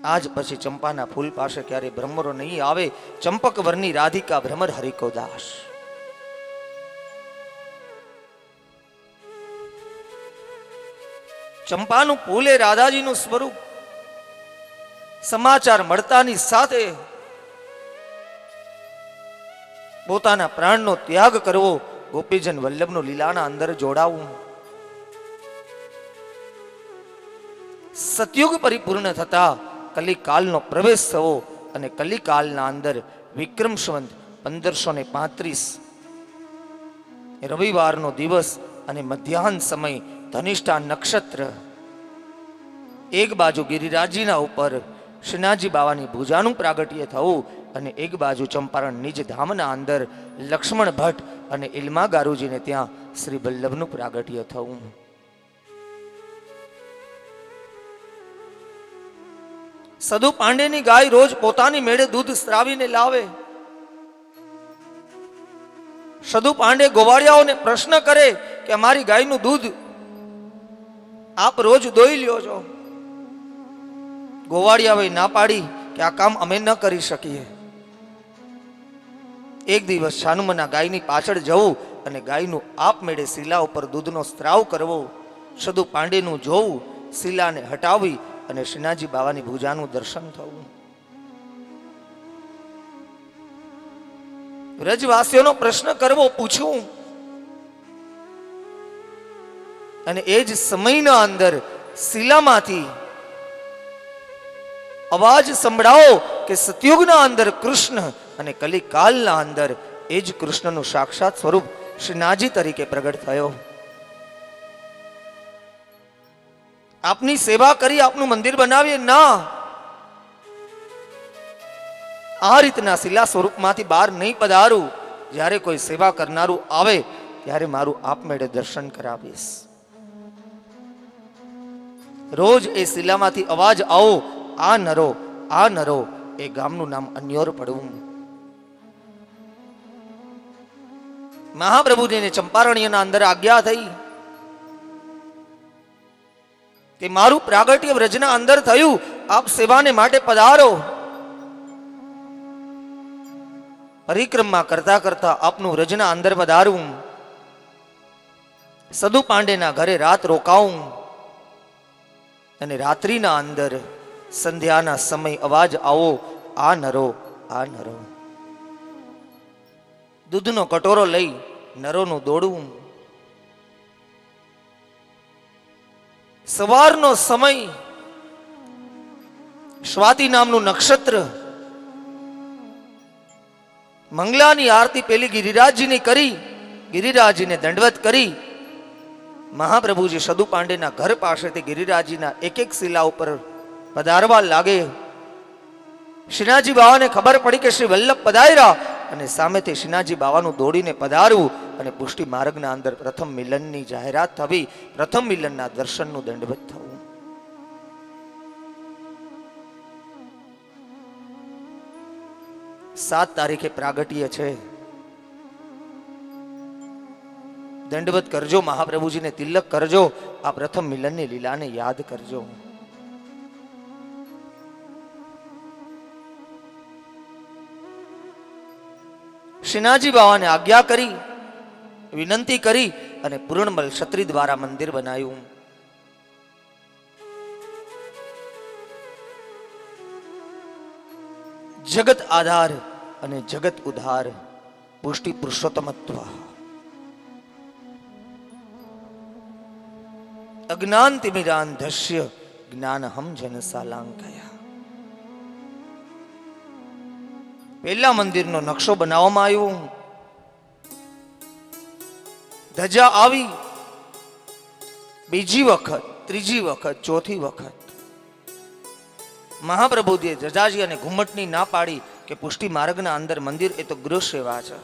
આજ પછી ચંપાના ફૂલ પાસે ક્યારે ભ્રમરો નહીં આવે. ચંપક વરની રાધિકા ભ્રમર હરિકો દાસ. ચંપાનું ફૂલ એ રાધાજીનું સ્વરૂપ. સમાચાર મળતાની સાથે પોતાના પ્રાણનો ત્યાગ કરવો, ગોપીજન વલ્લભનું લીલાના અંદર જોડાવું. સતયુગ પરિપૂર્ણ થતા કલિકાલનો પ્રવેશ થવો અને કલિકાલના અંદર વિક્રમ સંવત 1535 રવિવારનો દિવસ અને મધ્યાહન સમય ધનિષ્ઠા નક્ષત્ર. એક બાજુ ગિરિરાજીના ઉપર શ્રીનાથજી બાવાની ભુજાનું પ્રાગટ્ય થવું અને એક બાજુ ચંપારણ નિજ ધામના અંદર લક્ષ્મણ ભટ્ટ અને ઇલ્મા ગારુજીને ત્યાં શ્રી વલ્લભનું પ્રાગટ્ય થવું. સદુ પાંડેની ગાય રોજ પોતાની મેળે દૂધ સ્ત્રાવીને લાવે. સદુ પાંડે ગોવાળિયાઓને પ્રશ્ન કરે કે અમારી ગાયનું દૂધ આપ રોજ દોઈ લ્યો છો. ગોવાળિયાઓએ ના પાડી કે આ કામ અમે ન કરી શકીએ. એક દિવસ છાનુમના ગાયની પાછળ જવું અને ગાયનું આપમેળે શિલા ઉપર દૂધનો સ્ત્રાવ કરવો. સદુ પાંડેનું જોવું, શિલાને હટાવી અને શ્રીનાથજી બાવાની ભુજાનું દર્શન થવું. વ્રજવાસીઓનો પ્રશ્ન કરવો, પૂછવું. અને એ જ સમયના અંદર શિલામાંથી અવાજ સંભળાવો કે સતયુગના અંદર કૃષ્ણ અને કલિકાલના અંદર એ જ કૃષ્ણનું સાક્ષાત સ્વરૂપ શ્રીનાથજી તરીકે પ્રગટ થયો. આપની સેવા કરી આપનું મંદિર બનાવીએ ના. આ રીતના શિલા સ્વરૂપમાંથી બહાર નહીં પધારું. જ્યારે કોઈ સેવા કરનારું આવે ત્યારે મારું આપમેળે દર્શન કરાવીશ. રોજ એ શિલામાંથી અવાજ આવો, આ નરો, આ નરો. એ ગામનું નામ અન્યોર પડવું. મહાપ્રભુજીને ચંપારણ્યના અંદર આજ્ઞા થઈ કે મારું પ્રાગટ્ય વ્રજના અંદર થયું આપ સેવાને માટે પધારો. પરિક્રમા કરતા કરતા આપનું વ્રજના અંદર પધારું. સદુ પાંડેના ઘરે રાત રોકાવું અને રાત્રિના અંદર સંધ્યાના સમય અવાજ આવો, આ નરો, આ નરો. દૂધનો કટોરો લઈ નરોનું દોડવું. સવારનો સમય, સ્વાતિ નામનું નક્ષત્ર, મંગલાની આરતી પેલી ગિરિરાજજીની કરી, ગિરિરાજજીને દંડવત કરી મહાપ્રભુજી સદુ પાંડેના ઘર પાસેથી ગિરિરાજજીના એક એક શિલા ઉપર પધારવા લાગે. શ્રીનાથજી બાવાને ખબર પડી કે શ્રી વલ્લભ પધાર્યા અને સામેથી શ્રીનાથજી બાવાનું દોડીને પધારવું અને પુષ્ટિ માર્ગના અંદર પ્રથમ મિલનની જાહેરાત થવી, પ્રથમ મિલનના દર્શનનું દંડવત થવું. 7 તારીખે પ્રાગટ્ય છે. દંડવત કરજો, મહાપ્રભુજીને તિલક કરજો, આ પ્રથમ મિલનની લીલાને યાદ કરજો. શ્રીનાથજી બાવાને આજ્ઞા કરી, વિનંતી કરી અને પૂર્ણમલ ક્ષત્રિય દ્વારા મંદિર બનાવ્યું. જગત આધાર અને જગત ઉધાર, પુષ્ટિ પુરુષોત્તમત્વ. અજ્ઞાન તિમિરાન ધસ્ય જ્ઞાનહમ જનસાલાંકયા. પહેલા મંદિરનો નકશો બનાવવામાં આવ્યો. ધજા આવી, બીજી વખત, ત્રીજી વખત, ચોથી વખત મહાપ્રભુજીએ ધજાજી અને ઘુમ્મટની ના પાડી કે પુષ્ટિ માર્ગના અંદર મંદિર એ તો ગૃહ સેવા છે,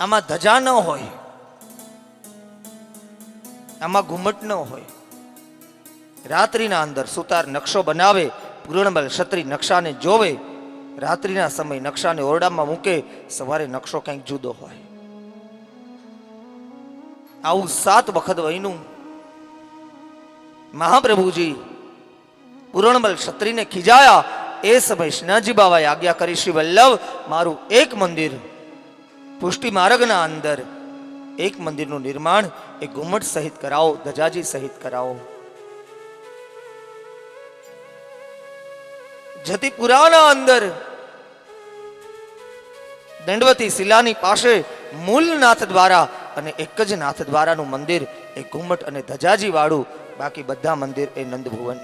આમાં ધજા ન હોય, આમાં ઘુમ્મટ ન હોય. રાત્રિના અંદર સુતાર નકશો બનાવે, પૂર્ણબલ ક્ષત્રિય નકશાને જોવે, રાત્રિના સમય નકશાને ઓરડામાં મૂકે, સવારે નકશો કંઈક જુદો હોય. આવું 7 વખત વહીનું. મહાપ્રભુજી પૂર્ણબલ ક્ષત્રિયને ખીજાયા. એ સમય શ્રીનાથજી બાવાએ આજ્ઞા કરી, શ્રી વલ્લભ મારું એક મંદિર પુષ્ટિ માર્ગના અંદર, એક મંદિરનું નિર્માણ એ ઘુમ્મટ સહિત કરાવો, ધજાજી સહિત કરાવો. જતીપુરાના અંદર દંડવતી શિલાની પાસે મૂળ નાથ દ્વારા અને એક જ નાથ દ્વારાનું મંદિર એ ઘુમ્મટ અને ધજાજી વાળું, બાકી બધા મંદિર એ નંદભુવન.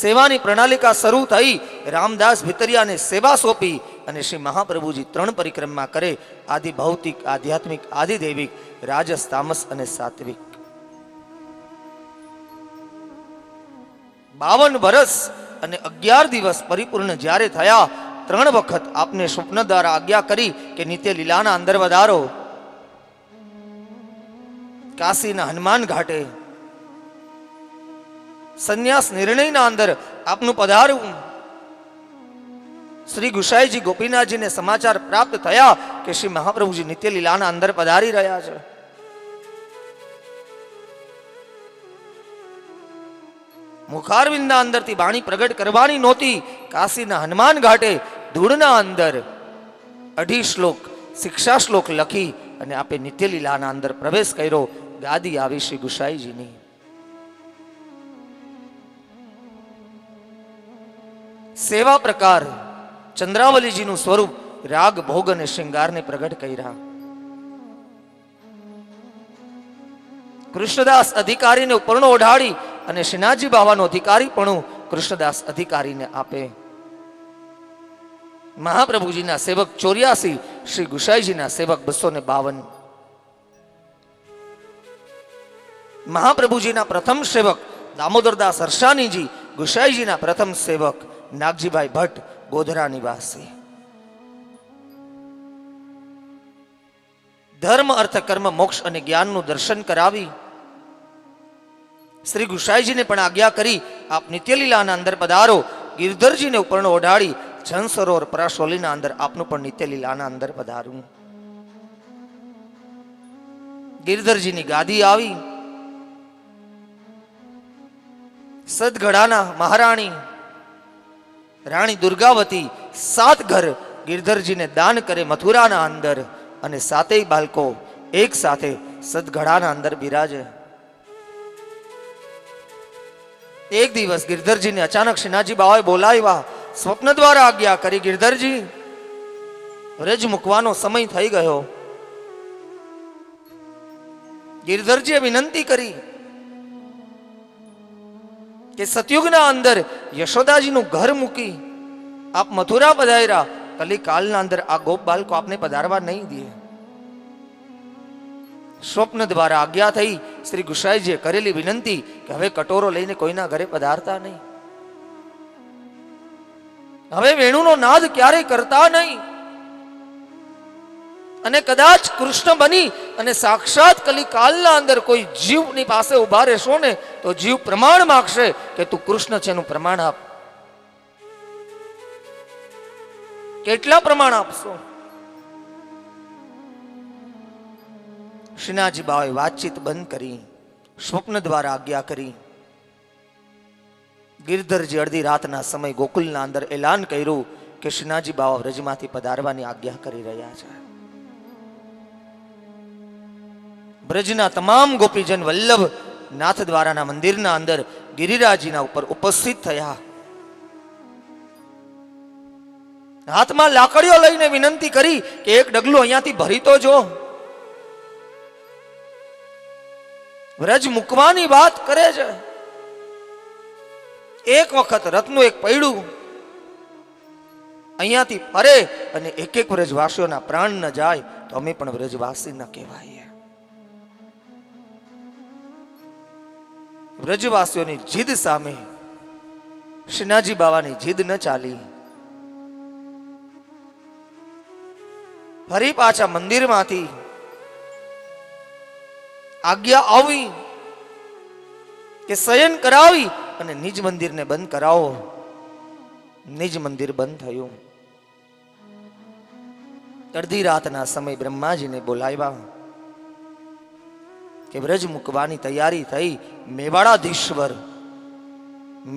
સેવાની પ્રણાલિકા શરૂ થઈ. રામદાસ ભીતરિયાને સેવા સોંપી અને શ્રી મહાપ્રભુજી 3 પરિક્રમા કરે, આદિ ભૌતિક, આધ્યાત્મિક, આદિ દૈવિક, રાજસ, તામસ અને સાત્વિક. 52 વર્ષ અને 11 દિવસ પરિપૂર્ણ જ્યારે થયા, 3 વખત આપને સ્વપ્ન દ્વારા આજ્ઞા કરી કે નિત્ય લીલાના અંદર વધારો. કાશીના હનુમાન ઘાટે સંન્યાસ નિર્ણયના અંદર આપનું પધારવું. શ્રી ગુસાઈજી ગોપીનાથજીને સમાચાર પ્રાપ્ત થયા કે શ્રી મહાપ્રભુજી નિત્ય લીલાના અંદર પધારી રહ્યા છે. મુખારવિંદના અંદરથી વાણી પ્રગટ કરવાની નહોતી. કાશીના હનુમાન ઘાટે ધૂળના અંદર 2.5 શ્લોક શિક્ષા શ્લોક લખી અને આપે નિત્ય લીલાના અંદર પ્રવેશ કર્યો. ગાદી આવી શ્રી ગુસાઈજીની. સેવા પ્રકાર ચંદ્રાવલીજીનું સ્વરૂપ રાગ, ભોગ અને શ્રૃંગારને પ્રગટ કર્યા. કૃષ્ણદાસ અધિકારીને ઉપરણો ઓઢાડી અને શ્રીનાથજી બાવાનો અધિકારી પણ કૃષ્ણદાસ અધિકારીને આપે. મહાપ્રભુજીના સેવક 84, શ્રી ગુસાઈજીના સેવક 252. મહાપ્રભુજીના પ્રથમ સેવક દામોદરદાસ હર્ષાનીજી, ગુસાઈજીના પ્રથમ સેવક નાગજીભાઈ ભટ્ટ, ગોધરા નિવાસી. ધર્મ, અર્થ, કર્મ, મોક્ષ અને જ્ઞાનનું દર્શન કરાવી શ્રી ગુસાઈજીને પણ આજ્ઞા કરી, આપ નિત્યલીલાના અંદર પધારો. ગિરધરજીને ઉપરનો ઓઢાડી જન સરોવર પરાશોલીના અંદર આપનું પણ નિત્યલીલાના અંદર પધારું. ગિરધરજીની ગાદી આવી. સદગડાના મહારાણી રાણી દુર્ગાવતી 7 ઘર ગિરધરજીને દાન કરે મથુરાના અંદર, અને 7 બાળકો એક સાથે સદગડાના અંદર બિરાજે. એક દિવસ ગિરધરજીને અચાનક શ્રીનાથજી બાવાએ બોલાવ્યા, સ્વપ્ન દ્વારા આજ્ઞા કરી, ગિરધરજી વ્રજ મૂકવાનો સમય થઈ ગયો. ગિરધરજીએ વિનંતી કરી કે સતયુગના અંદર યશોદાજીનું ઘર મૂકી આપ મથુરા પધાર્યા, કલિકાલના અંદર આ ગોપ બાળકો આપને પધારવા નહીં દે. સ્વપ્ન દ્વારા આજ્ઞા થઈ. શ્રી ગુસાઈજીએ કરેલી વિનંતી કે હવે કટોરો લઈને કોઈના ઘરે પધારતા નહીં, હવે વેણુનો નાદ ક્યારેય કરતા નહીં, અને કદાચ કૃષ્ણ બની અને સાક્ષાત કલિકાલના અંદર કોઈ જીવની પાસે ઉભા રહેશો ને તો જીવ પ્રમાણ માંગશે કે તું કૃષ્ણ છે એનું પ્રમાણ આપ. કેટલા પ્રમાણ આપશો? શ્રીનાથજી બાવાએ વાતચીત બંધ કરી, સ્વપ્ન દ્વારા આજ્ઞા કરી. ગિરધરજી અડધી રાતના સમય ગોકુલના અંદર એલાન કર્યું કે શ્રીનાથજી બાવા વ્રજમાંથી પધારવાની આજ્ઞા કરી રહ્યા છે. બ્રજના તમામ ગોપીજન વલ્લભ નાથ દ્વારાના મંદિરના અંદર ગિરિરાજીના ઉપર ઉપસ્થિત થયા. હાથમાં લાકડીઓ લઈને વિનંતી કરી કે એક ડગલું અહીંયાથી ભરી તો જો. વ્રજ મૂકવાની વાત કરે છે. એક વખત રથનું એક પૈડું અહીંયાથી ફરે અને એક એક વ્રજવાસીઓના પ્રાણ ન જાય તો અમે પણ વ્રજવાસી ન કહેવાય. વ્રજવાસીઓની જીદ સામે શ્રીનાથજી બાવાની જીદ ન ચાલી. ફરી પાછા મંદિરમાંથી આજ્ઞા આવી કે શયન કરાવી અને નિજ મંદિરને બંધ કરાવો. નિજ મંદિર બંધ થયું. અડધી રાતના સમય બ્રહ્માજીને બોલાવ્યા કે વ્રજ મૂકવાની તૈયારી થઈ. મેવાડાધીશ્વર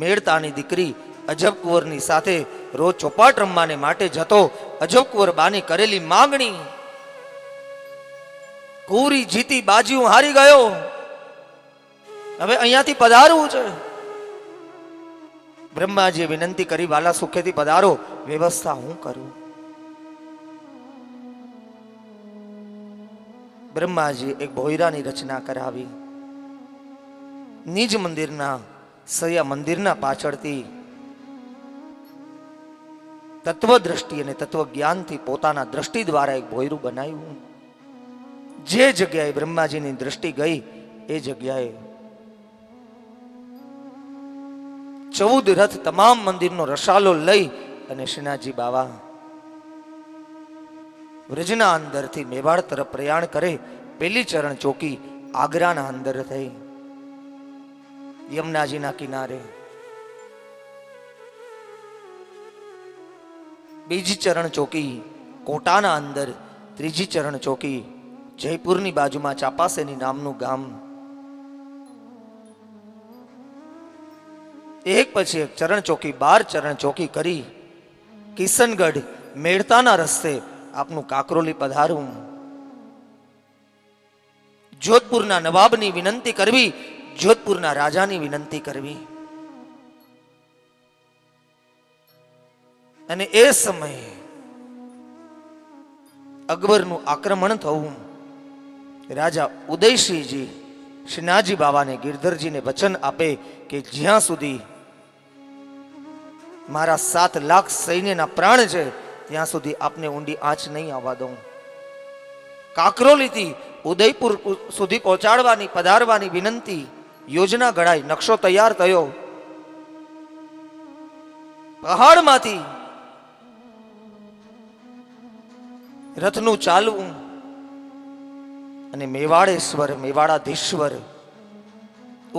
મેળતાની દીકરી અજબ કુંવરની સાથે રોજ ચોપાટ રમવાને માટે જતો. અજબ કુંવર બાની કરેલી માંગણી, કુંવરી જીતી બાજી હું હારી ગયો, હવે અહીંયાથી પધારવું છે. બ્રહ્માજીએ વિનંતી કરી, વાલા સુખેથી પધારો, વ્યવસ્થા હું કરું. બ્રહ્માજી એક ભોયરાની રચના કરાવી. નિજ મંદિરના સયા મંદિરના પાછળથી તત્વ દ્રષ્ટિ અને તત્વ જ્ઞાનથી પોતાના દ્રષ્ટિ દ્વારા એક ભોયરું બનાવ્યું. જે જગ્યાએ બ્રહ્માજીની દ્રષ્ટિ ગઈ એ જગ્યાએ 14 રથ તમામ મંદિરનો રસાલો લઈ અને શ્રીનાથજી બાવા વ્રજના અંદરથી મેવાડ તરફ પ્રયાણ કરે. પેલી ચરણ ચોકી આગ્રાના અંદર થઈ, યમુનાજીના કિનારે. બીજી ચરણ ચોકી કોટાના અંદર, ત્રીજી ચરણ ચોકી જયપુરની બાજુમાં ચાપાસેની નામનું ગામ. એક પછી એક ચરણ ચોકી 12 ચરણ ચોકી કરી કિશનગઢ મેળતાના રસ્તે આપનું કાકરોલી પધારું. જોધપુરના નવાબની વિનંતી કરવી, જોધપુરના રાજાની વિનંતી કરવી. અને એ સમયે અકબરનું આક્રમણ થવું. રાજા ઉદયસિંહજી શ્રીનાથજી બાવાને ગિરધરજીને વચન આપે કે જ્યાં સુધી મારા 7 લાખ સૈન્યના પ્રાણ છે ત્યાં સુધી આપને ઊંડી આંચ નહીં આવવા દઉં. કાકરોલીથી ઉદયપુર સુધી પહોંચાડવાની પધારવાની વિનંતી, યોજના ઘડાઈ, નકશો તૈયાર થયો. પહાડમાંથી રથનું ચાલવું અને મેવાડેશ્વર મેવાડાધીશ્વર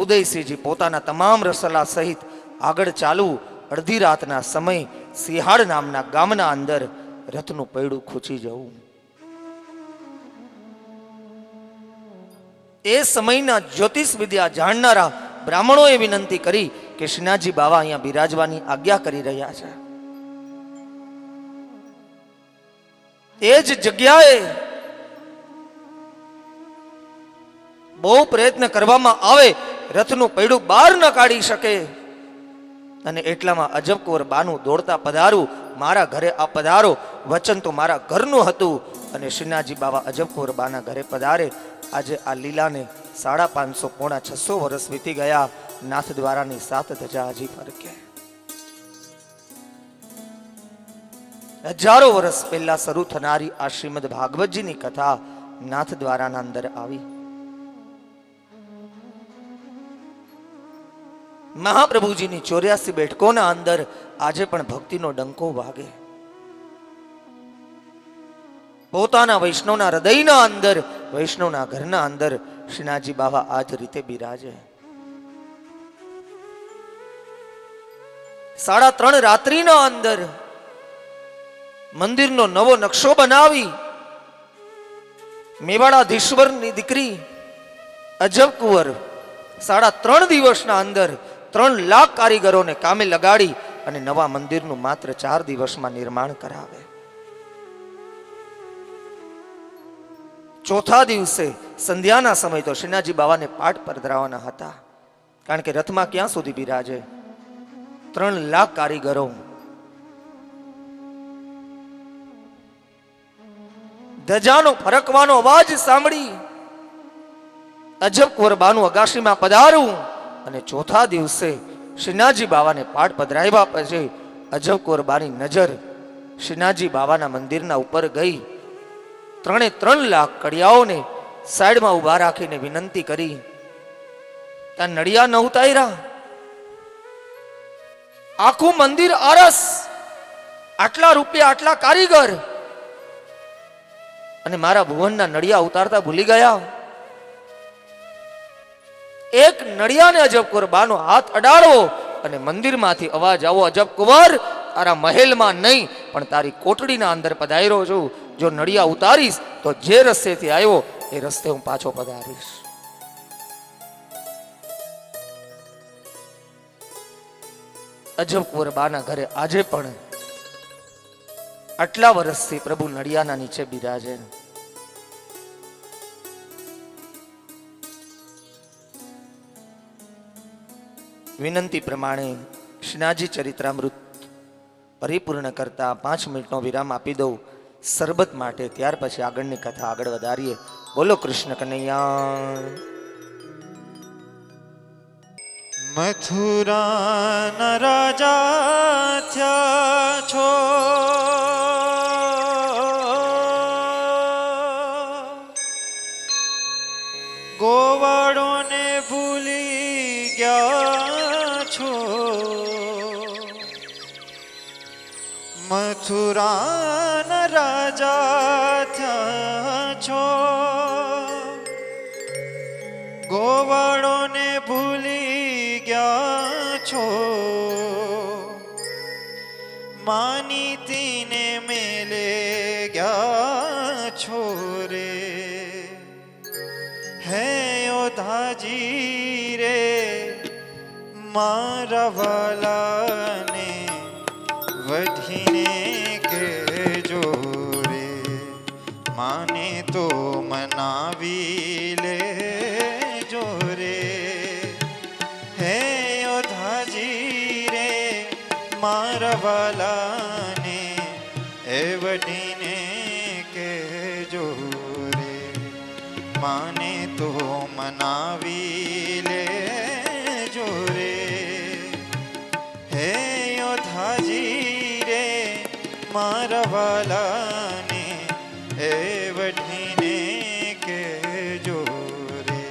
ઉદયસિંહજી પોતાના તમામ રસલા સહિત આગળ ચાલવું. અડધી રાતના સમય સિંહાડ નામના ગામના અંદર રથનું પૈડું ખૂંચી જવું. એ સમયના જ્યોતિષ વિદ્યા જાણનારા બ્રાહ્મણોએ વિનંતી કરી કે શ્રીનાથજી બાવા અહીંયા બિરાજવાની આજ્ઞા કરી રહ્યા છે. એ જ જગ્યાએ બહુ પ્રયત્ન કરવામાં આવે, રથનું પૈડું બહાર ન કાઢી શકે, અને એટલામાં અજબ કુંવર બાનું દોડતા પધારું, મારા ઘરે આ પધારો. વચન તો મારા ઘરનું હતું, અને શ્રીનાથજી બાવા અજબ કુંવર બાના ઘરે પધારે. આજે આ લીલાને 550 પોણા 600 વર્ષ વીતી ગયા. નાથ દ્વારાની 7 ધજા હજી ફરકે. હજારો વર્ષ પહેલા શરૂ થનારી આ શ્રીમદ ભાગવતજીની કથા નાથ દ્વારાના અંદર આવી. મહાપ્રભુજીની 84 બેઠકોના અંદર આજે પણ ભક્તિનો ડંકો વાગે. પોતાના વૈષ્ણવના હૃદયના અંદર, વૈષ્ણવના ઘરના અંદર શ્રીનાથજી બાવા આ જ રીતે બિરાજે. 3.5 રાત્રિના અંદર મંદિરનો નવો નકશો બનાવી મેવાડાધીશ્વરની દીકરી અજબ કુંવર 3.5 દિવસના અંદર 3 લાખ કારીગરોને કામે લગાડી અને નવા મંદિરનું માત્ર 4 દિવસમાં નિર્માણ કરાવે. ચોથા દિવસે સંધ્યાના સમય તો શ્રીનાથજી બાવાને પાઠ પધરાવવાના હતા, કારણ કે રથમાં ક્યાં સુધી બિરાજે? 3 લાખ કારીગરો ધજાનો ફરકવાનો અવાજ સાંભળી અજબ કુંવર બાનું અગાશીમાં પધારું, અને ચોથા દિવસે શ્રીનાથજી બાવાને પાઠ પધરાવ્યા પછી અજબ કુંવર બાની નજર શ્રીનાથજી બાવાના મંદિરના ઉપર ગઈ. 3 લાખ કડિયાઓને સાઈડમાં ઉભા રાખીને વિનંતી કરી, ત્યાં નડિયા ન ઉતાર્યા, આખું મંદિર આરસ, આટલા રૂપિયા, આટલા કારીગર, અને મારા ભુવનના નડિયા ઉતારતા ભૂલી ગયા. એક નડિયાને અજબ કુંવર બાનો હાથ અડાડવો અને મંદિરમાંથી અવાજ આવો, અજબ કુંવર તારા મહેલમાં નહીં પણ તારી કોટડીના અંદર પધાર્યો છું. જો નડિયા ઉતારીશ તો જે રસ્તેથી આવ્યો એ રસ્તે હું પાછો પધારીશ. અજબ કુંવર બાના ઘરે આજે પણ આટલા વર્ષથી પ્રભુ નડિયાના નીચે બિરાજે. વિનંતી પ્રમાણે શ્રીનાથજી ચરિત્રામૃત પરિપૂર્ણ કરતા 5 મિનિટનો વિરામ આપી દઉં સરબત માટે, ત્યાર પછી આગળની કથા આગળ વધારીએ. બોલો કૃષ્ણ કનૈયા. મથુરાના રાજા થયા છો, ગોવાળોને ભૂલી ગયા છો. મથુરાના રાજા થયા છો, ગોવાળોને ભૂલી ગયા છો. માનીતીને મેલે ગયા છો રે. હે યોધાજી રે મારા વાલાને વઢીને કહેજો રે. માને તો મનાવી લેજો રે. હે યોધાજી રે મારા વાલાને એ વઢીને કહેજો રે. માને તો મનાવી લેજો રે. હે યોધાજી રે મારા વાલાને એ વઢીને કહેજો રે.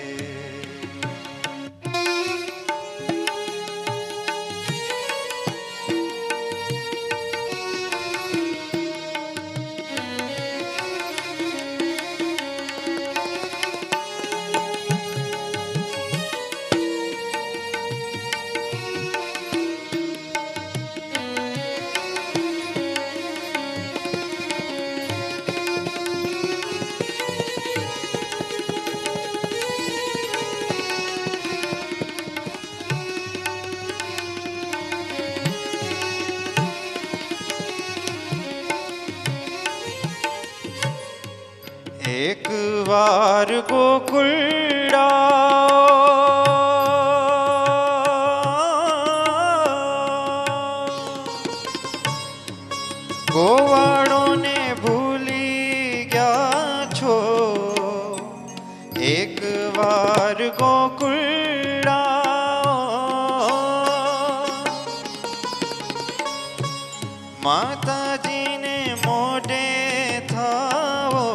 વાર ગોકુળડા ગોવાળોને ભૂલી ગયા છો એક વાર ગોકુળડા માતાજીને મોઢે થાવો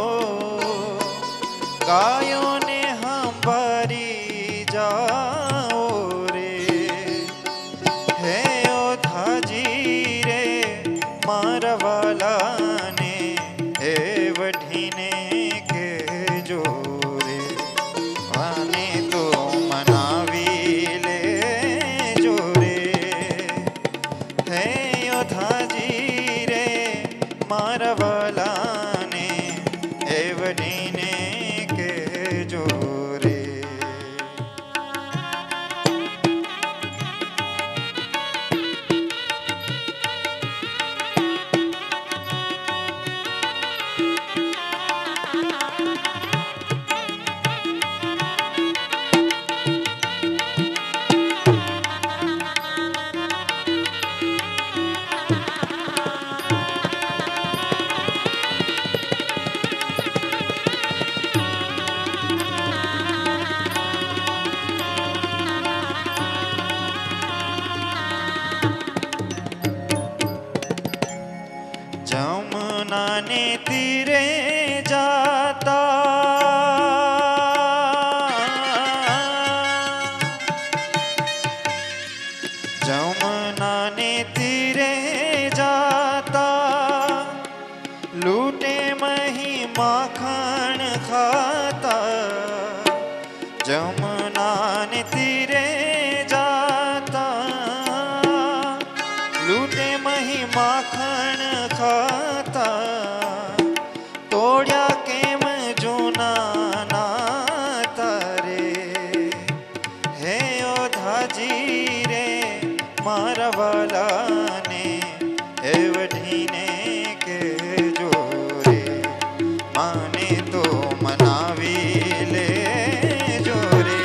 ગાયોને સંભારી જાઓ રે હે ઓધાજી રે મારા વાલાને હે વઢીને કહેજો રે આને તો મનાવી લેજો રે હે ઓધાજી રે મારા વાલાને હે વઢીને કહેજો રે જમનાને તીરે જાતા જમનાને તીરે જાતા લૂટે મહી માખણ ખાતા જમનાને તીરે જાતા લૂટે મહી માખણ ખાતા તોડ્યા કેમ જૂના નાતા રે હે ઓધાજી રે મારા વાલાને હે વઢીને કહેજો રે માને તો મનાવી લેજો રે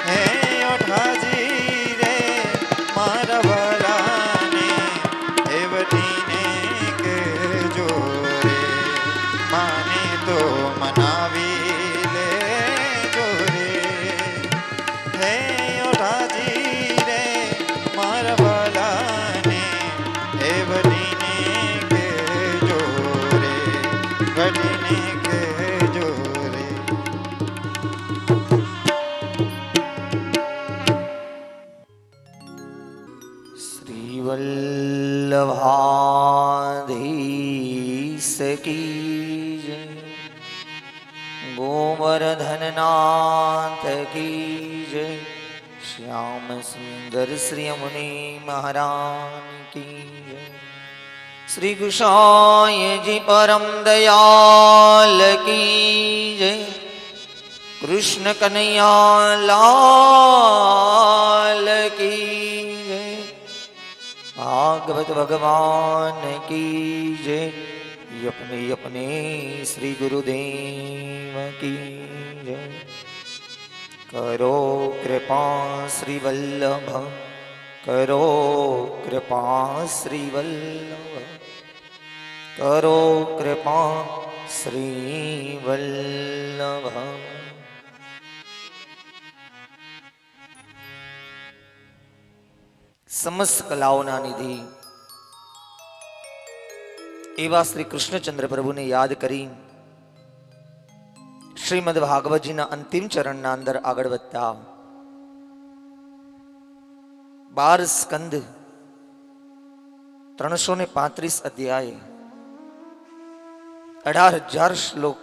હે ઓધાજી રે મારા વાલાને હે વઢીને કહેજો રે માને તો મનાવી લેજો રે હે ઓઢાજી રે મારા વાલાને હે વઢીને કહેજો રે વઢીને કહેજો રે श्रीवल्लभाधीश की जय गोवर्धननाथ की जय श्याम सुंदर श्री मुनि महाराज की जय श्री गुसाई जी परम दयाल की जय कृष्ण कन्हैया लाल की जय भागवत भगवान की जय अपने अपने श्री गुरुदेव की जय करो कृपा श्री वल्लभ करो कृपा श्री वल्लभ करो कृपा श्री वल्लभ समस्त कलाओना निधि एवा श्री कृष्णचंद्र प्रभु ने याद करी श्रीमद भागवत जी ना अंतिम चरण ना अंदर आगळ वधता 12 स्कंद 335 अध्याय 18,000 श्लोक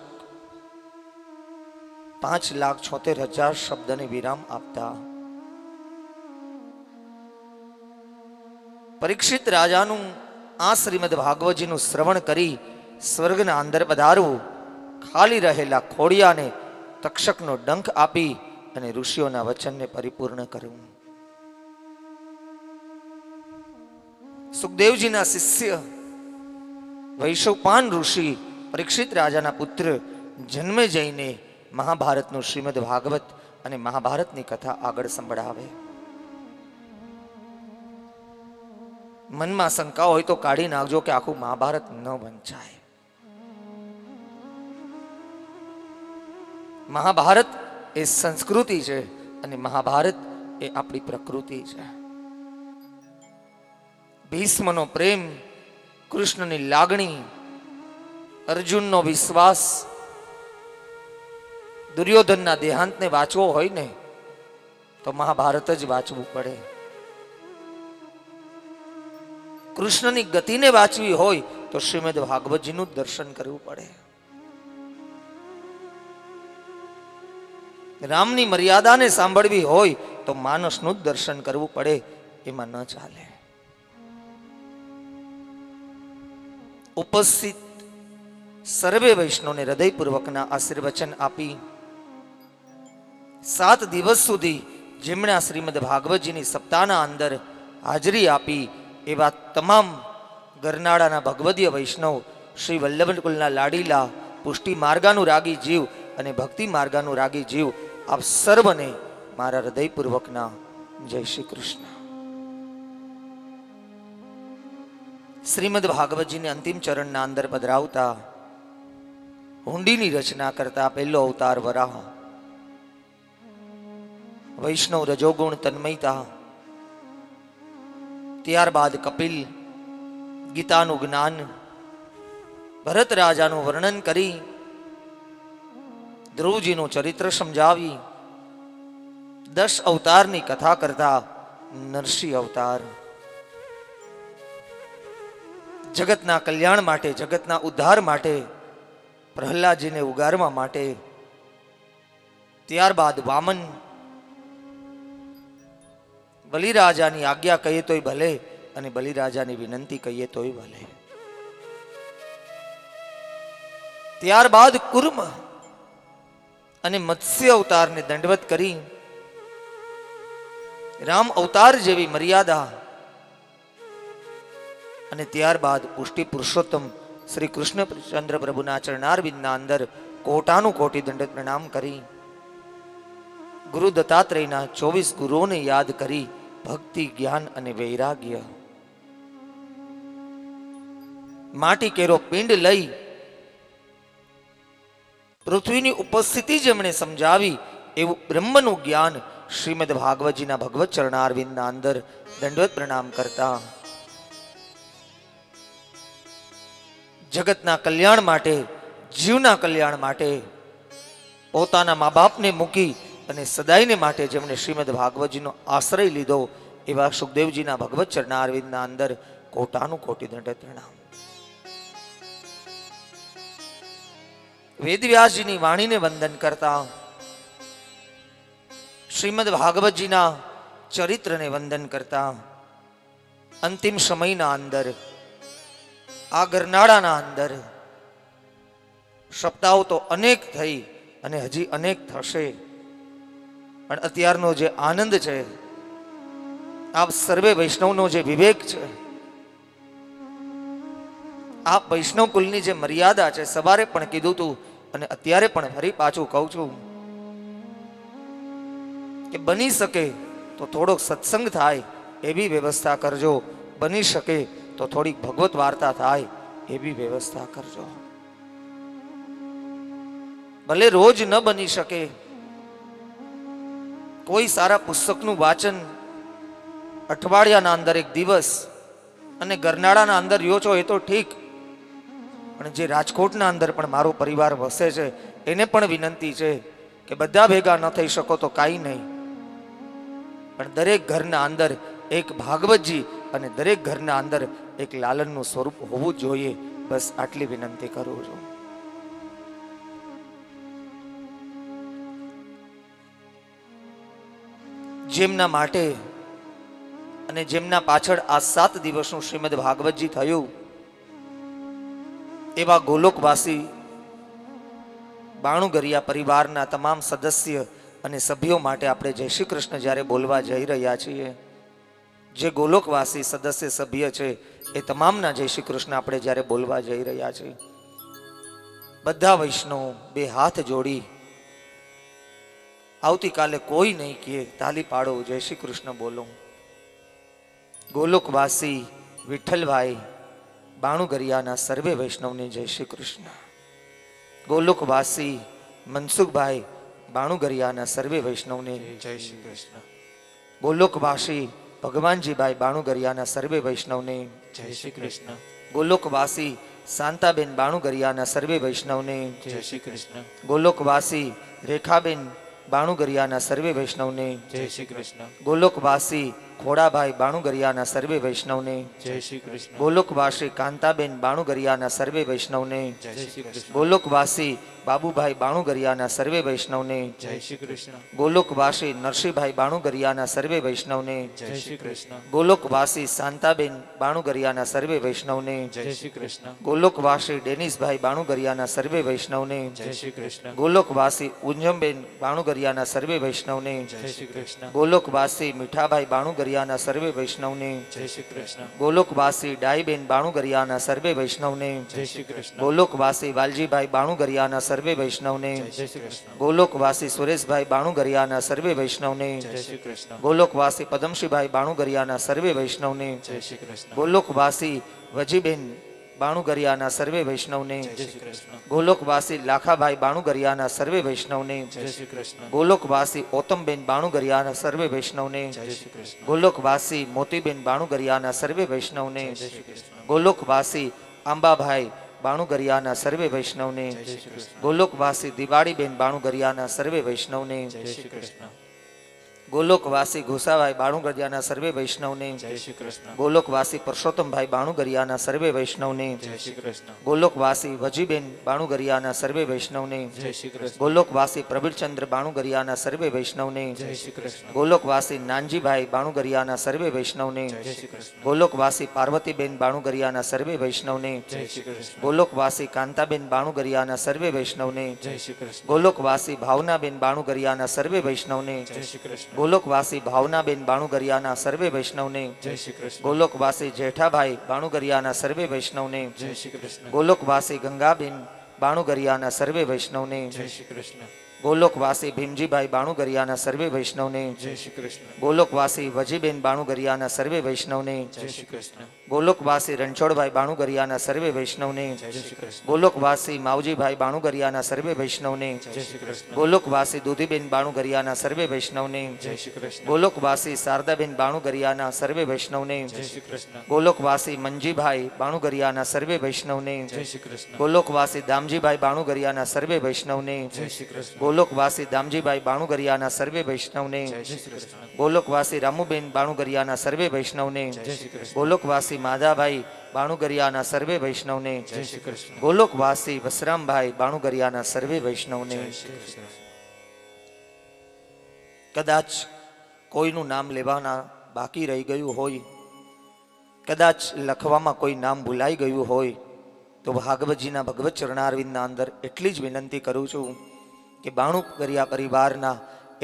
5,76,000 शब्द ने विराम आपता परीक्षित राजानु आ श्रीमद भागवतजीनु श्रवण करी स्वर्गना अंदर पधारवुं खाली रहेला खोडियाने तक्षकनो डंख आपी अने ऋषिओना वचनने परिपूर्ण करवुं। सुखदेवजीना शिष्य वैशवपान ऋषि परीक्षित राजाना पुत्र જન્મે જઈને મહાભારતનું શ્રીમદ ભાગવત અને મહાભારતની કથા આગળ સંભળાવે. મનમાં શંકા હોય તો કાઢી નાખજો કે આખું મહાભારત ન વંચાય. મહાભારત એ સંસ્કૃતિ છે અને મહાભારત એ આપણી પ્રકૃતિ છે. ભીષ્મનો પ્રેમ, કૃષ્ણની લાગણી, અર્જુનનો વિશ્વાસ, દુર્યોધનના દેહાંતને વાંચવો હોય ને તો મહાભારત જ વાંચવું પડે. કૃષ્ણની ગતિને વાંચવી હોય તો શ્રીમદ ભાગવતજીનું દર્શન કરવું પડે. રામની મર્યાદાને સાંભળવી હોય તો માનસનું જ દર્શન કરવું પડે. એમાં ન ચાલે. ઉપસ્થિત સર્વે વૈષ્ણવને હૃદયપૂર્વકના આશીર્વચન આપી 7 દિવસ સુધી જેમણે આ શ્રીમદ ભાગવતજીની સપ્તાહના અંદર હાજરી આપી એવા તમામ ગરનાળાના ભગવદીય વૈષ્ણવ, શ્રી વલ્લભકુલના લાડીલા, પુષ્ટિ માર્ગાનુરાગી જીવ અને ભક્તિ માર્ગાનુરાગી જીવ, આપ સર્વને મારા હૃદયપૂર્વકના જય શ્રી કૃષ્ણ. શ્રીમદ ભાગવતજીને અંતિમ ચરણના અંદર પધરાવતા હુંડીની રચના કરતા પહેલો અવતાર વરાહ, વૈષ્ણવ રજોગુણ તન્મયતા, ત્યારબાદ કપિલ, ગીતાનું જ્ઞાન, ભરત રાજાનું વર્ણન કરી, ધ્રુવજીનું ચરિત્ર સમજાવી, 10 અવતારની કથા કરતા નરસિંહ અવતાર, જગતના કલ્યાણ માટે, જગતના ઉદ્ધાર માટે, પ્રહલાદજીને ઉગારવા માટે, ત્યારબાદ વામન, બલિરાજાની આજ્ઞા કહીએ તોય ભલે અને બલિરાજાની વિનંતી કહીએ તોય ભલે. ત્યારબાદ કુર્મ અને મત્સ્ય અવતારને દંડવત કરી રામ અવતાર જેવી મર્યાદા અને ત્યારબાદ પુષ્ટિ પુરુષોત્તમ શ્રી કૃષ્ણચંદ્ર પ્રભુના ચરણારવિંદના અંદર કોટાનું કોટી દંડવત પ્રણામ કરી ગુરુ દત્તાત્રેયના 24 ગુરુઓને યાદ કરી ભક્તિ, જ્ઞાન અને વૈરાગ્ય, માટી કેરો પિંડ લઈ પૃથ્વીની ઉપસ્થિતિ જેમણે સમજાવી એવું બ્રહ્મનું જ્ઞાન શ્રીમદ ભાગવતજીના ભગવત ચરણારવિંદના અંદર દંડવત પ્રણામ કરતા જગતના કલ્યાણ માટે, જીવના કલ્યાણ માટે પોતાના મા બાપને મૂકી અને સદાયને માટે જેમણે શ્રીમદ ભાગવતજીનો આશ્રય લીધો એવા સુખદેવજીના ભગવત ચરણારવિંદના અંદર કોટાનું કોટી દંડવત પ્રણામ. વેદવ્યાસજીની વાણીને વંદન કરતા, શ્રીમદ ભાગવતજીના ચરિત્રને વંદન કરતા, અંતિમ સમયના અંદર આ ગરનાળાના અંદર સપ્તાહો તો અનેક થઈ અને હજી અનેક થશે, પણ અત્યારનો જે આનંદ છે, આપ સર્વે વૈષ્ણવનો જે વિવેક છે, આ વૈષ્ણવ કુલની જે મર્યાદા છે, સવારે પણ કીધું તું અને અત્યારે પણ ફરી પાછું કહું છું કે બની શકે તો થોડોક સત્સંગ થાય એવી વ્યવસ્થા કરજો, બની શકે તો થોડીક ભગવત વાર્તા થાય એવી વ્યવસ્થા કરજો. ભલે રોજ ન બની શકે, કોઈ સારા પુસ્તકનું વાંચન અઠવાડિયાના અંદર એક દિવસ અને ગરનાળાના અંદર રહ્યો છો એ તો ઠીક, પણ જે રાજકોટના અંદર પણ મારો પરિવાર વસે છે એને પણ વિનંતી છે કે બધા ભેગા ન થઈ શકો તો કાંઈ નહીં, પણ દરેક ઘરના અંદર એક ભાગવતજી અને દરેક ઘરના અંદર એક લાલનનું સ્વરૂપ હોવું જોઈએ. બસ આટલી વિનંતી કરું છું. જેમના માટે અને જેમના પાછળ આ 7 દિવસનું શ્રીમદ ભાગવતજી થયું એવા ગોલોકવાસી બાણુગરિયા પરિવારના તમામ સદસ્ય અને સભ્યો માટે આપણે જય શ્રી કૃષ્ણ જ્યારે બોલવા જઈ રહ્યા છીએ, જે ગોલોકવાસી સદસ્ય સભ્ય છે એ તમામના જય શ્રી કૃષ્ણ આપણે જ્યારે બોલવા જઈ રહ્યા છીએ, બધા વૈષ્ણવ બે હાથ જોડી આવતીકાલે કોઈ નહીં કહે તાલી પાડો, જય શ્રી કૃષ્ણ બોલો. ગોલોકવાસી વિઠ્ઠલભાઈ બાણુગરિયાના સર્વે વૈષ્ણવને જય શ્રી કૃષ્ણ. ગોલોકવાસી મનસુખભાઈ બાણુગરિયાના સર્વે વૈષ્ણવને જય શ્રી કૃષ્ણ. ગોલોકવાસી ભગવાનજીભાઈ બાણુગરિયાના સર્વે વૈષ્ણવને જય શ્રી કૃષ્ણ. ગોલોકવાસી શાંતાબેન બાણુગરિયાના સર્વે વૈષ્ણવને જય શ્રી કૃષ્ણ. ગોલોકવાસી રેખાબેન બાણુગરિયાના સર્વે વૈષ્ણવને જય શ્રી કૃષ્ણ. ગોલોકવાસી ખોડાભાઈ બાણુગરિયાના સર્વે વૈષ્ણવને જય શ્રી કૃષ્ણ. ગોલોકવાસી કાંતાબેન બાણુગરિયાના સર્વે વૈષ્ણવને જય શ્રી કૃષ્ણ. ગોલોકવાસી બાબુભાઈ બાણુગરિયાના સર્વે વૈષ્ણવને જય શ્રી કૃષ્ણ. ગોલોકવાસી નરસિંહભાઈ બાણુગરિયાના સર્વે વૈષ્ણવને જય શ્રી કૃષ્ણ. ગોલોકવાસી શાંતાબેન બાણુગરિયાના સર્વે વૈષ્ણવને જય શ્રી કૃષ્ણ. ગોલોકવાસી ડેનિસભાઈ બાણુગરિયાના સર્વે વૈષ્ણવને જય શ્રી કૃષ્ણ. ગોલોકવાસી ઉંજમબેન બાણુગરિયાના સર્વે વૈષ્ણવને જય શ્રી કૃષ્ણ. ગોલોકવાસી મીઠાભાઈ બાણુગરિયાના સર્વે વૈષ્ણવને જય શ્રી કૃષ્ણ. ગોલોકવાસી ડાઈબેન બાણુગરિયાના સર્વે વૈષ્ણવને જય શ્રી કૃષ્ણ. ગોલોકવાસી વાલજીભાઈ બાણુગરિયાના સર્વે વૈષ્ણવને જય શ્રી કૃષ્ણ. ગોલોકવાસી સુરેશભાઈ બાણુગરિયાના સર્વે વૈષ્ણવને જય શ્રી કૃષ્ણ. ગોલોકવાસી પદમશીભાઈ બાણુગરિયાના સર્વે વૈષ્ણવને જય શ્રી કૃષ્ણ. ગોલોકવાસી વજીબેન બાણુગરિયાના સર્વે વૈષ્ણવને જય શ્રી કૃષ્ણ. ગોલોકવાસી લાખાભાઈ બાણુગરિયાના સર્વે વૈષ્ણવને જય શ્રી કૃષ્ણ. ગોલોકવાસી ઓતમબેન બાણુગરિયાના સર્વે વૈષ્ણવને જય શ્રી કૃષ્ણ. ગોલોકવાસી મોતીબેન બાણુગરિયાના સર્વે વૈષ્ણવને જય શ્રી કૃષ્ણ. ગોલોકવાસી આંબાભાઈ બાણુગરિયાના સર્વે વૈષ્ણવને જય શ્રી કૃષ્ણ. ગોલોકવાસી દિવાળીબેન બાણુગરિયાના સર્વે વૈષ્ણવને જય શ્રી કૃષ્ણ. ગોલોકવાસી ઘોસાભાઈ બાણુગરિયાના સર્વે વૈષ્ણવને જય શ્રી કૃષ્ણ. ગોલોકવાસી પરસોત્તમભાઈ બાણુગરિયાના સર્વે વૈષ્ણવને જય શ્રી કૃષ્ણ. ગોલોકવાસી વજીબેન બાણુગરિયાના સર્વે વૈષ્ણવને જય શ્રી કૃષ્ણ. ગોલોકવાસી પ્રબીરચંદ્ર બાણુગરિયાના સર્વે વૈષ્ણવને જય શ્રી કૃષ્ણ. ગોલોકવાસી નાનજીભાઈ બાણુગરિયાના સર્વે વૈષ્ણવને જય શ્રી કૃષ્ણ. ગોલોકવાસી પાર્વતીબેન બાણુગરિયાના સર્વે વૈષ્ણવને જય શ્રી કૃષ્ણ. ગોલોકવાસી કાંતાબેન બાણુગરિયાના સર્વે વૈષ્ણવને જય શ્રી કૃષ્ણ. ગોલોકવાસી ભાવનાબેન બાણુગરિયાના સર્વે વૈષ્ણવને જય શ્રી કૃષ્ણ. ગોલોકવાસી ભાવનાબેન બાણુગરિયાના સર્વે વૈષ્ણવને જય શ્રી કૃષ્ણ. ગોલોકવાસી જેઠાભાઈ બાણુગરિયાના સર્વે વૈષ્ણવને જય શ્રી કૃષ્ણ. ગોલોકવાસી ગંગાબેન બાણુગરિયાના સર્વે વૈષ્ણવને જય શ્રી કૃષ્ણ. ગોલોકવાસી ભીમજીભાઈ બાણુગરિયાના સર્વે વૈષ્ણવને જય શ્રી કૃષ્ણ. ગોલોકવાસી વજીબેન બાણુગરિયાના સર્વે વૈષ્ણવને જય શ્રી કૃષ્ણ. ગોલોકવાસી રણછોડભાઈ બાણુગરિયાના સર્વે વૈષ્ણવને જય શ્રી કૃષ્ણ. ગોલોકવાસી માવજીભાઈ બાણુગરિયાના સર્વે વૈષ્ણવને જય શ્રી કૃષ્ણ. ગોલોકવાસી દુધીબેન બાણુગરિયાના સર્વે વૈષ્ણવને જય શ્રી કૃષ્ણ. ગોલોકવાસી શારદાબેન બાણુગરિયાના સર્વે વૈષ્ણવને જય શ્રી કૃષ્ણ. ગોલોકવાસી મંજીભાઈ બાણુગરિયાના સર્વે વૈષ્ણવને જય શ્રી કૃષ્ણ. ગોલોકવાસી દામજીભાઈ બાણુગરિયાના સર્વે વૈષ્ણવને જય શ્રી કૃષ્ણ. ગોલોકવાસી દામજીભાઈ બાણુગરિયાના સર્વે વૈષ્ણવને જય શ્રી કૃષ્ણ. ગોલોકવાસી રામુબેન બાણુગરિયાના સર્વે વૈષ્ણવને જય શ્રી કૃષ્ણ. ગોલોકવાસી માધાભાઈ બાણુગરિયાના સર્વે વૈષ્ણવને જય શ્રી કૃષ્ણ. ગોલોકવાસી વસરામભાઈ બાણુગરિયાના સર્વે વૈષ્ણવને જય શ્રી કૃષ્ણ. કદાચ કોઈનું નામ લેવાના બાકી રહી ગયું હોય, કદાચ લખવામાં કોઈ નામ ભૂલાઈ ગયું હોય, તો ભાગવતજીના ભગવત ચરણારવિંદના અંદર એટલી જ વિનંતી કરું છું કે બાણુગરિયા પરિવારના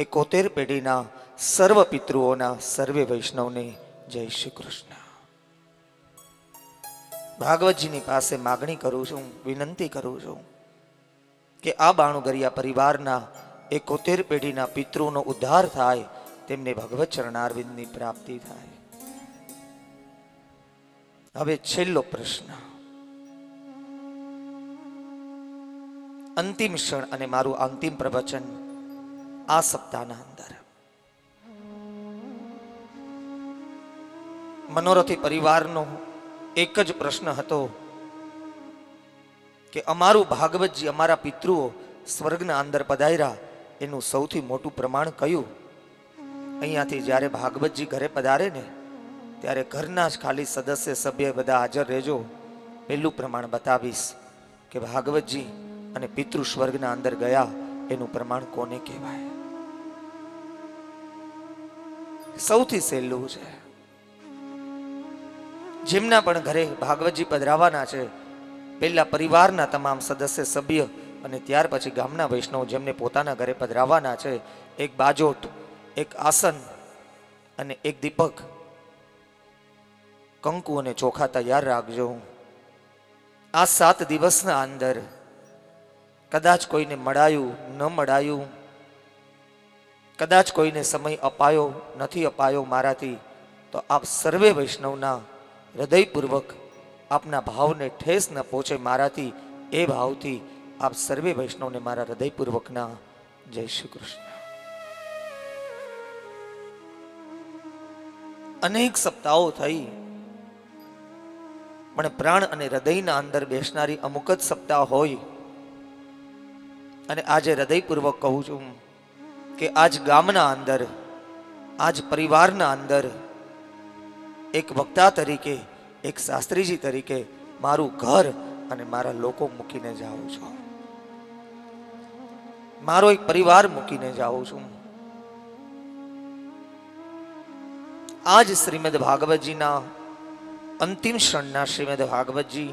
71 પેઢીના સર્વ પિતૃઓના સર્વે વૈષ્ણવને જય શ્રી કૃષ્ણ. ભાગવતજીની પાસે માગણી કરું છું, વિનંતી કરું છું કે આ બાણુગરિયા પરિવારના 71 પેઢીના પિતૃનો ઉદ્ધાર થાય, તેમને ભગવત ચરણારવિંદની પ્રાપ્તિ થાય. હવે છેલ્લો પ્રશ્ન, અંતિમ ક્ષણ અને મારું અંતિમ પ્રવચન આ સપ્તાહના અંદર. મનોરથી પરિવારનો એક જ પ્રશ્ન હતો કે અમારું ભાગવતજી, અમારા પિતૃઓ સ્વર્ગના અંદર પધાર્યા, એનું સૌથી મોટું પ્રમાણ કયું? અહીંયાથી જ્યારે ભાગવતજી ઘરે પધારે ને, ત્યારે ઘરના જ ખાલી સદસ્ય સભ્ય બધા હાજર રહેજો. પહેલું પ્રમાણ બતાવીશ કે ભાગવતજી અને પિતૃ સ્વર્ગના અંદર ગયા, એનું પ્રમાણ કોને કહેવાય? સૌથી સહેલું છે. જેમના પણ ઘરે ભાગવતજી પધરાવાના છે, પહેલા પરિવારના તમામ સદસ્ય સભ્ય અને ત્યાર પછી ગામના વૈષ્ણવ જેમને પોતાના ઘરે પધરાવાના છે, એક બાજોટ, એક આસન અને એક દીપક, કંકુ અને ચોખા તૈયાર રાખજો. આ 7 દિવસના અંદર કદાચ કોઈને મળાયું ન મળાયું, કદાચ કોઈને સમય અપાયો નથી અપાયો મારાથી, તો આપ સર્વે વૈષ્ણવના હૃદયપૂર્વક આપના ભાવને ઠેસ ન પહોંચે મારાથી, એ ભાવથી આપ સર્વે વૈષ્ણવને મારા હૃદયપૂર્વકના જય શ્રી કૃષ્ણ. અનેક સપ્તાહો થઈ, પણ પ્રાણ અને હૃદયના અંદર બેસનારી અમુક જ સપ્તાહ હોય. અને આજે હૃદયપૂર્વક કહું છું કે આજ ગામના અંદર, આજ પરિવારના અંદર એક વક્તા તરીકે, એક શાસ્ત્રીજી તરીકે મારું ઘર અને મારા લોકો મૂકીને જાઉં છું. મારો એક પરિવાર મૂકીને જાઉં છું. આજ શ્રીમદ ભાગવતજીના અંતિમ ક્ષણના શ્રીમદ ભાગવતજી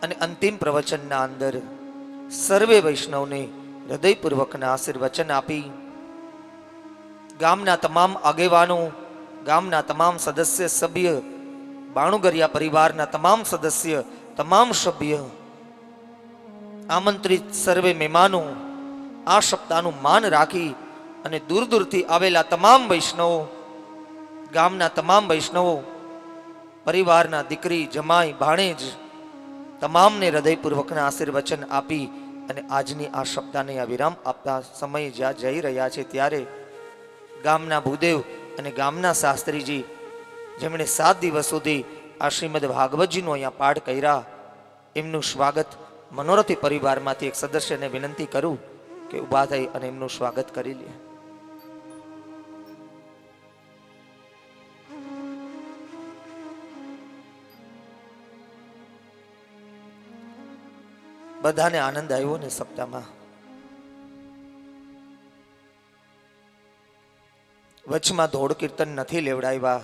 અને અંતિમ પ્રવચનના અંદર સર્વે વૈષ્ણવને હૃદયપૂર્વકના આશીર્વચન આપી, ગામના તમામ આગેવાનો, ગામના તમામ સદસ્ય સભ્ય, બાણુગરિયા પરિવારના તમામ સદસ્ય, તમામ સભ્ય, આમંત્રિત સર્વે મહેમાનો આ સપ્તાહનું માન રાખી અને દૂર દૂરથી આવેલા તમામ વૈષ્ણવો, ગામના તમામ વૈષ્ણવો, પરિવારના દીકરી, જમાઈ, ભાણેજ તમામને હૃદયપૂર્વકના આશીર્વચન આપી અને આજની આ સપ્તાહને આ વિરામ આપતા સમયે જ્યાં જઈ રહ્યા છે, ત્યારે ગામના ભૂદેવ અને ગામના શાસ્ત્રીજી, જેમણે 7 દિવસ સુધી આ શ્રીમદ ભાગવતજીનું અહીંયા પાઠ કર્યા, એમનું સ્વાગત મનોરથી પરિવારમાંથી એક સદસ્યને વિનંતી કરું કે ઊભા થઈ અને એમનું સ્વાગત કરી લે. બધાને આનંદ આવ્યો ને સપ્તાહમાં? વચમાં ધોળ કીર્તન નથી લેવડાવ્યા,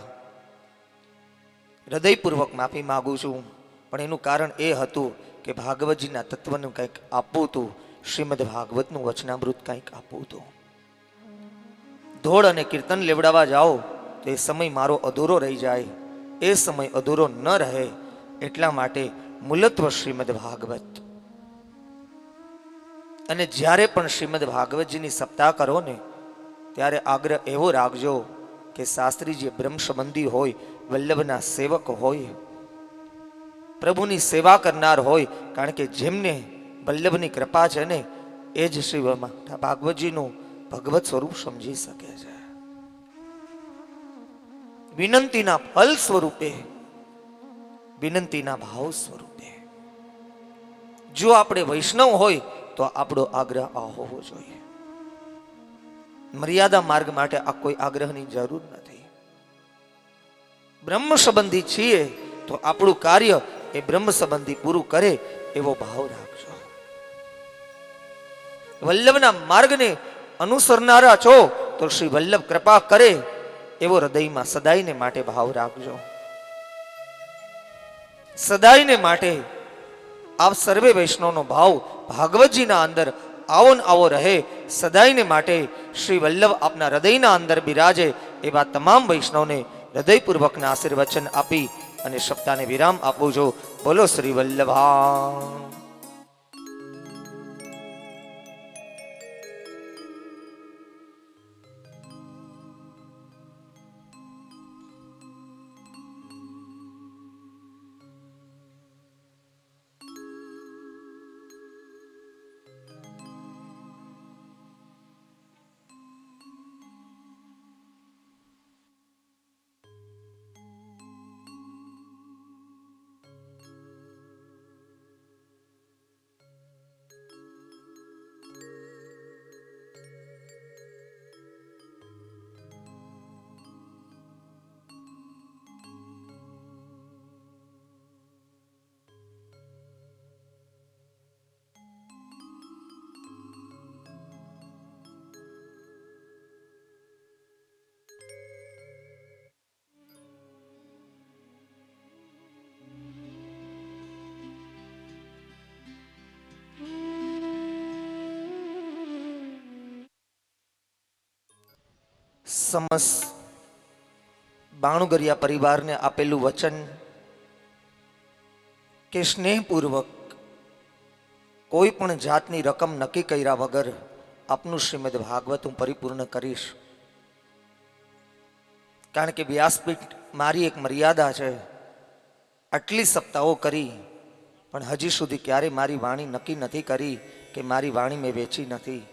હૃદયપૂર્વક માફી માંગુ છું. પણ એનું કારણ એ હતું કે ભાગવતજીના તત્વનું કંઈક આપવું હતું, શ્રીમદ ભાગવતનું વચનામૃત કંઈક આપવું હતું. ધોળ અને કીર્તન લેવડાવવા જાઓ તો એ સમય મારો અધૂરો રહી જાય. એ સમય અધૂરો ન રહે એટલા માટે મૂલત્વ શ્રીમદ ભાગવત. અને જ્યારે પણ શ્રીમદ ભાગવતજીની સપ્તાહ કરો ને, ત્યારે આગ્રહ એવો રાખજો કે શાસ્ત્રીજી બ્રહ્મ સંબંધી હોય, વલ્લભના સેવક હોય, પ્રભુની સેવા કરનાર હોય. કારણ કે જેમને વલ્લભની કૃપા છે ને, એ જ શ્રી ભાગવતજીનું ભગવત સ્વરૂપ સમજી શકે છે. વિનંતીના ફલ સ્વરૂપે, વિનંતીના ભાવ સ્વરૂપે. જો આપણે વૈષ્ણવ હોય તો આપણો આગ્રહ આ હોવો જોઈએ. મર્યાદા માર્ગ માટે આ કોઈ આગ્રહની જરૂર નથી. બ્રહ્મ સંબંધી છીએ તો આપણું કાર્ય એ બ્રહ્મ સંબંધી પૂરું કરે એવો ભાવ રાખજો. વલ્લભના માર્ગને અનુસરનારા છો તો શ્રી વલ્લભ કૃપા કરે એવો હૃદયમાં સદાયને માટે ભાવ રાખજો. સદાયને માટે આપ સર્વે વૈષ્ણવનો ભાવ ભાગવતજીના અંદર આવો ને આવો રહે. સદાયને માટે શ્રી વલ્લભ આપના હૃદયના અંદર બિરાજે એવા તમામ વૈષ્ણવને હૃદયપૂર્વકના આશીર્વચન આપી અને સપ્તાહને વિરામ આપું છું. બોલો શ્રી વલ્લભા. સમસ્ત બાણુગરિયા પરિવારને આપેલું વચન કે સ્નેહપૂર્વક કોઈ પણ જાતની રકમ નક્કી કર્યા વગર આપનું શ્રીમદ ભાગવત હું પરિપૂર્ણ કરીશ. કારણ કે વ્યાસપીઠ મારી એક મર્યાદા છે. આટલી સપ્તાહો કરી પણ હજી સુધી ક્યારે મારી વાણી નક્કી નથી કરી કે મારી વાણી મેં વેચી નથી.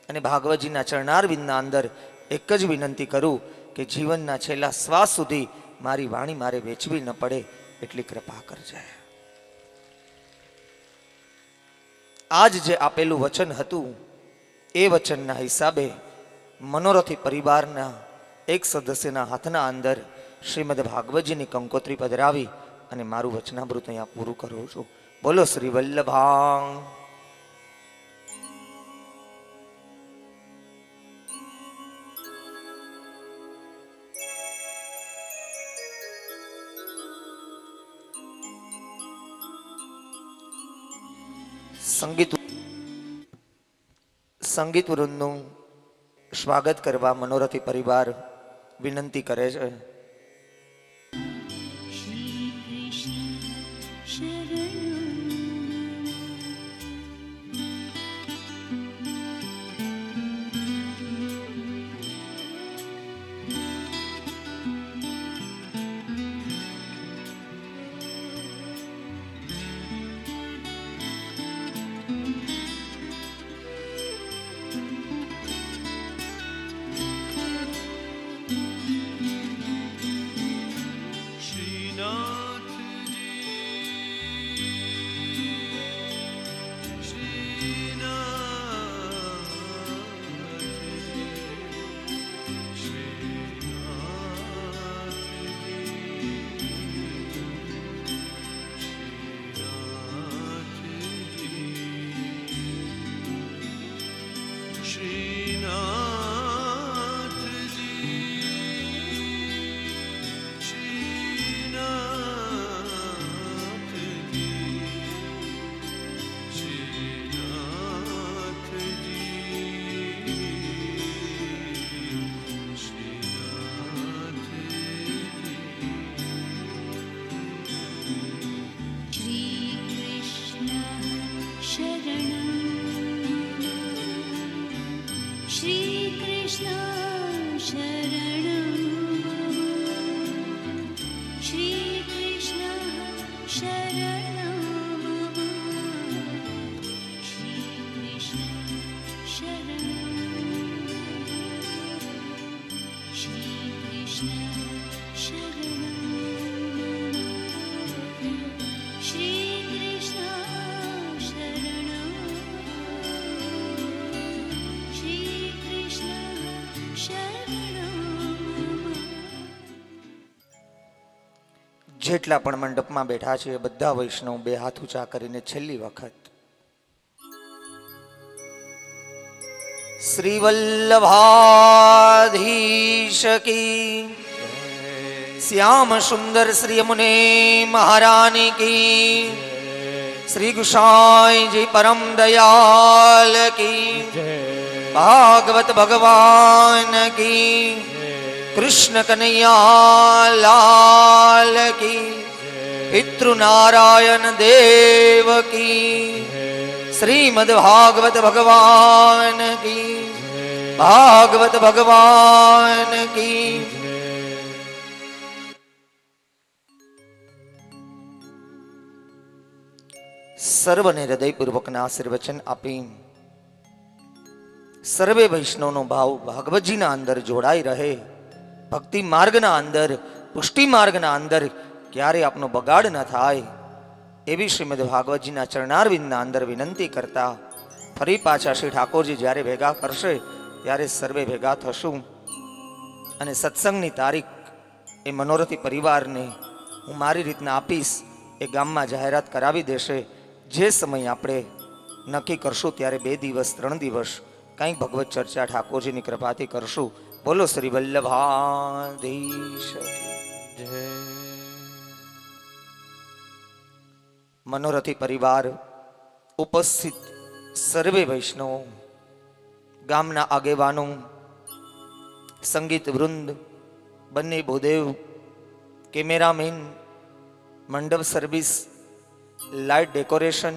અને ભાગવતજીના ચરણારવિંદના અંદર એક જ વિનંતી કરું કે જીવનના છેલ્લા શ્વાસ સુધી મારી વાણી મારે વેચવી ન પડે એટલી કૃપા કરજે. આજ જે આપેલું વચન હતું એ વચનના હિસાબે મનોરથી પરિવારના એક સદસ્યના હાથના અંદર શ્રીમદ ભાગવતજીની કંકોત્રી પધરાવી અને મારું વચનામૃત અહીંયા પૂરું કરું છું. બોલો શ્રી વલ્લભાંગ. સંગીત વૃંદનું સ્વાગત કરવા મનોરથી પરિવાર વિનંતી કરે છે. જેટલા પણ મંડપમાં બેઠા છે બધા વૈષ્ણવ બે હાથ ઊંચા કરીને છેલ્લી વખત શ્રી વલ્લભાધીશ કી, શ્યામ સુંદર શ્રી યમુને મહારાની કી, શ્રી ગુસાઈજી પરમ દયાલ કી, ભાગવત ભગવાન કી, कृष्ण कन्हैया लाल की, पितृ नारायण देव की, श्रीमद् भागवत भगवान की, भागवत भगवान की. સર્વને હૃદયપૂર્વકના આશીર્વચન આપી સર્વે વૈષ્ણવનો ભાવ ભાગવતજીના અંદર જોડાઈ રહે, ભક્તિ માર્ગના અંદર, પુષ્ટિ માર્ગના અંદર ક્યારે આપનો બગાડ ન થાય એવી શ્રીમદ ભાગવતજીના ચરણારવિંદના અંદર વિનંતી કરતા ફરી પાછા શ્રી ઠાકોરજી જ્યારે ભેગા કરશે ત્યારે સર્વે ભેગા થશું અને સત્સંગની તારીખ એ મનોરથી પરિવારને હું મારી રીતના આપીશ. એ ગામમાં જાહેરાત કરાવી દેશે. જે સમય આપણે નક્કી કરશું ત્યારે 2 દિવસ 3 દિવસ કંઈક ભગવત ચર્ચા ઠાકોરજીની કૃપાથી કરશું. બોલો શ્રી વલ્લભાધીશ જય. મનોરથી પરિવાર, ઉપસ્થિત સર્વે વૈષ્ણવો, ગામના આગેવાનો, સંગીત વૃંદ, બંને ભૂદેવ, કેમેરામેન, મંડપ સર્વિસ, લાઇટ ડેકોરેશન,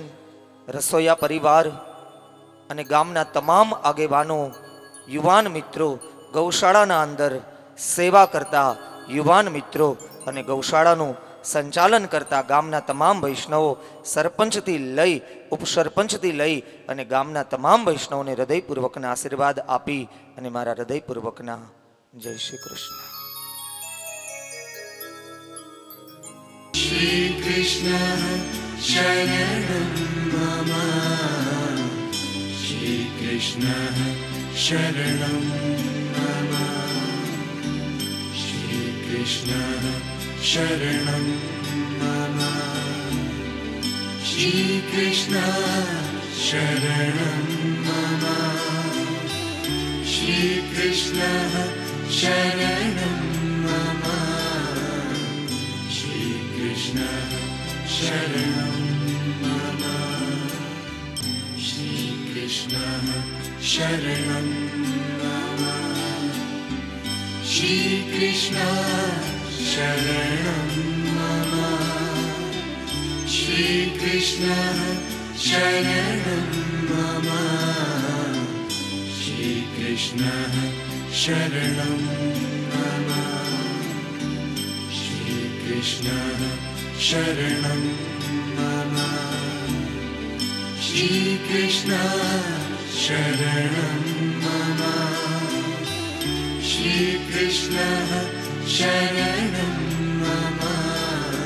રસોઈયા પરિવાર અને ગામના તમામ આગેવાનો, યુવાન મિત્રો, ગૌશાળાના અંદર સેવા કરતા યુવાન મિત્રો અને ગૌશાળાનું સંચાલન કરતા ગામના તમામ વૈષ્ણવો, સરપંચથી લઈ ઉપસરપંચથી લઈ અને ગામના તમામ વૈષ્ણવોને હૃદયપૂર્વકના આશીર્વાદ આપી અને મારા હૃદયપૂર્વકના જય શ્રી કૃષ્ણ. श्री कृष्ण शरणं मम श्री कृष्ण शरणं मम श्री कृष्ण शरणं मम श्री कृष्ण शरणं मम श्री कृष्ण शरणं मम कृष्ण शरणं मम श्री कृष्ण शरणं मम श्री कृष्ण शरणं मम श्री कृष्ण शरणं मम श्री कृष्ण शरणं मम कृष्ण शरणं मम श्री कृष्ण शरणं मम श्री कृष्ण शरणं मम श्री कृष्ण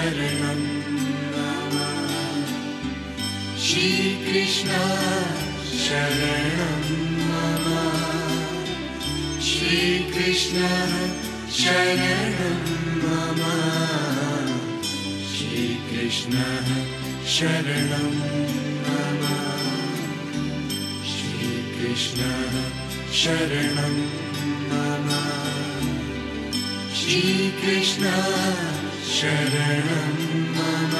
शरणं मम श्री कृष्ण शरणं मम श्री कृष्ण शरणं मम श्री कृष्ण शरणं मम श्री कृष्ण शरणं मम श्री कृष्ण शरणं मम श्री कृष्ण शरणं मम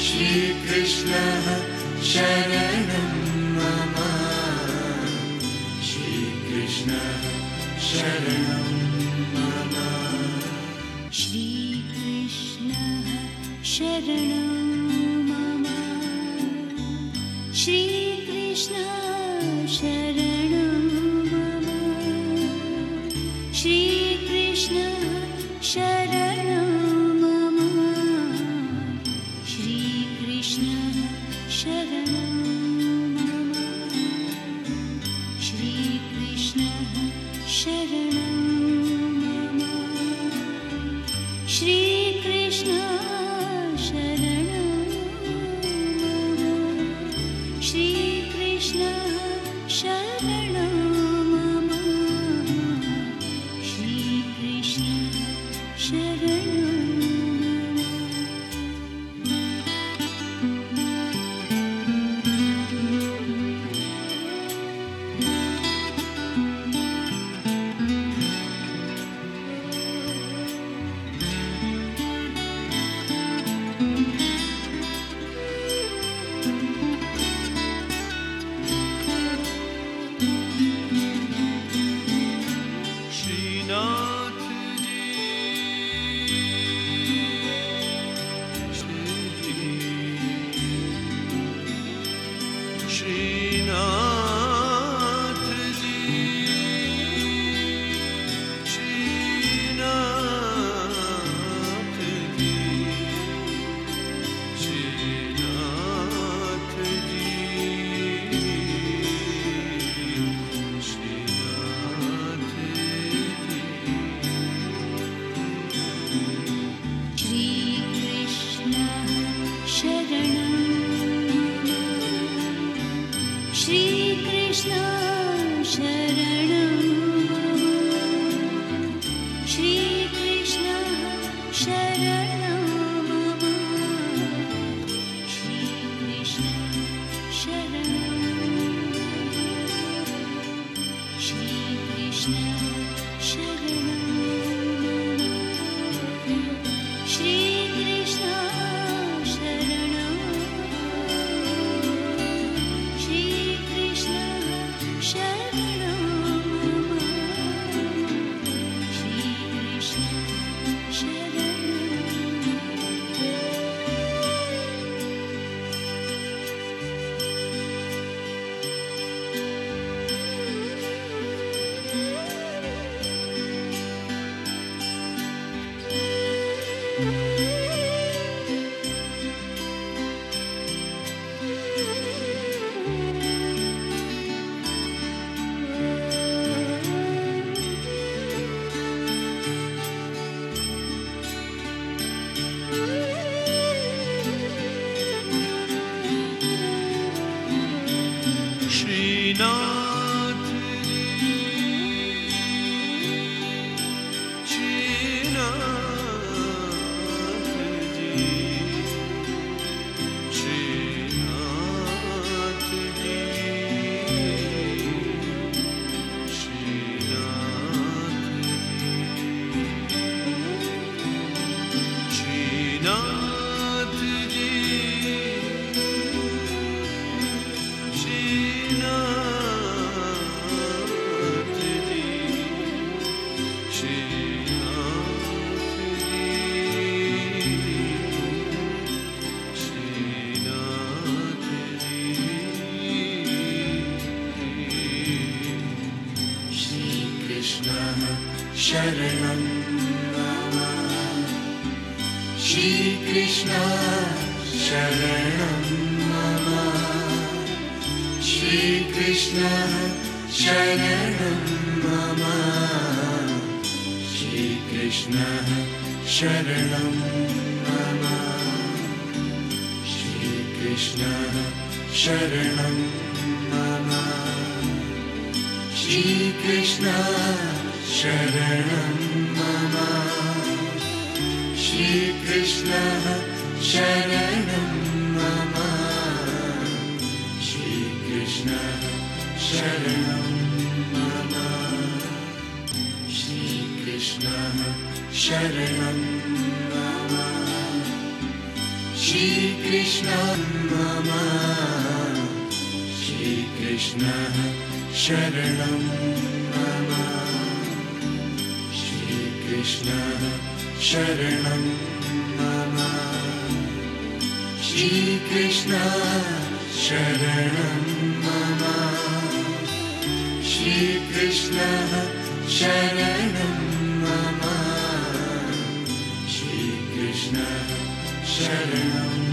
श्री कृष्ण शरणं मम श्री कृष्ण शरणं मम श्री कृष्ण शरणं मम श्री कृष्ण शरणं मम श्री कृष्ण शरणं मम श्री कृष्ण शरणं मम श्री कृष्ण शरणं मम श्री कृष्ण शरणं मम श्री कृष्ण शरणं मम श्री कृष्ण शरणं श्रीनाथ शरणं मम श्रीकृष्ण शरणं मम श्रीकृष्ण शरणं मम श्रीकृष्ण शरणं मम श्रीकृष्ण शरणं मम श्रीकृष्ण शरणं मम श्रीकृष्ण शरणं मम श्रीकृष्ण शरणं मम श्रीकृष्ण शरणं मम श्रीकृष्ण मम श्रीकृष्ण शरणं मम श्रीकृष्ण शरणं मम श्रीकृष्ण शरणं मम श्रीकृष्ण शरणं मम श्रीकृष्ण शरणं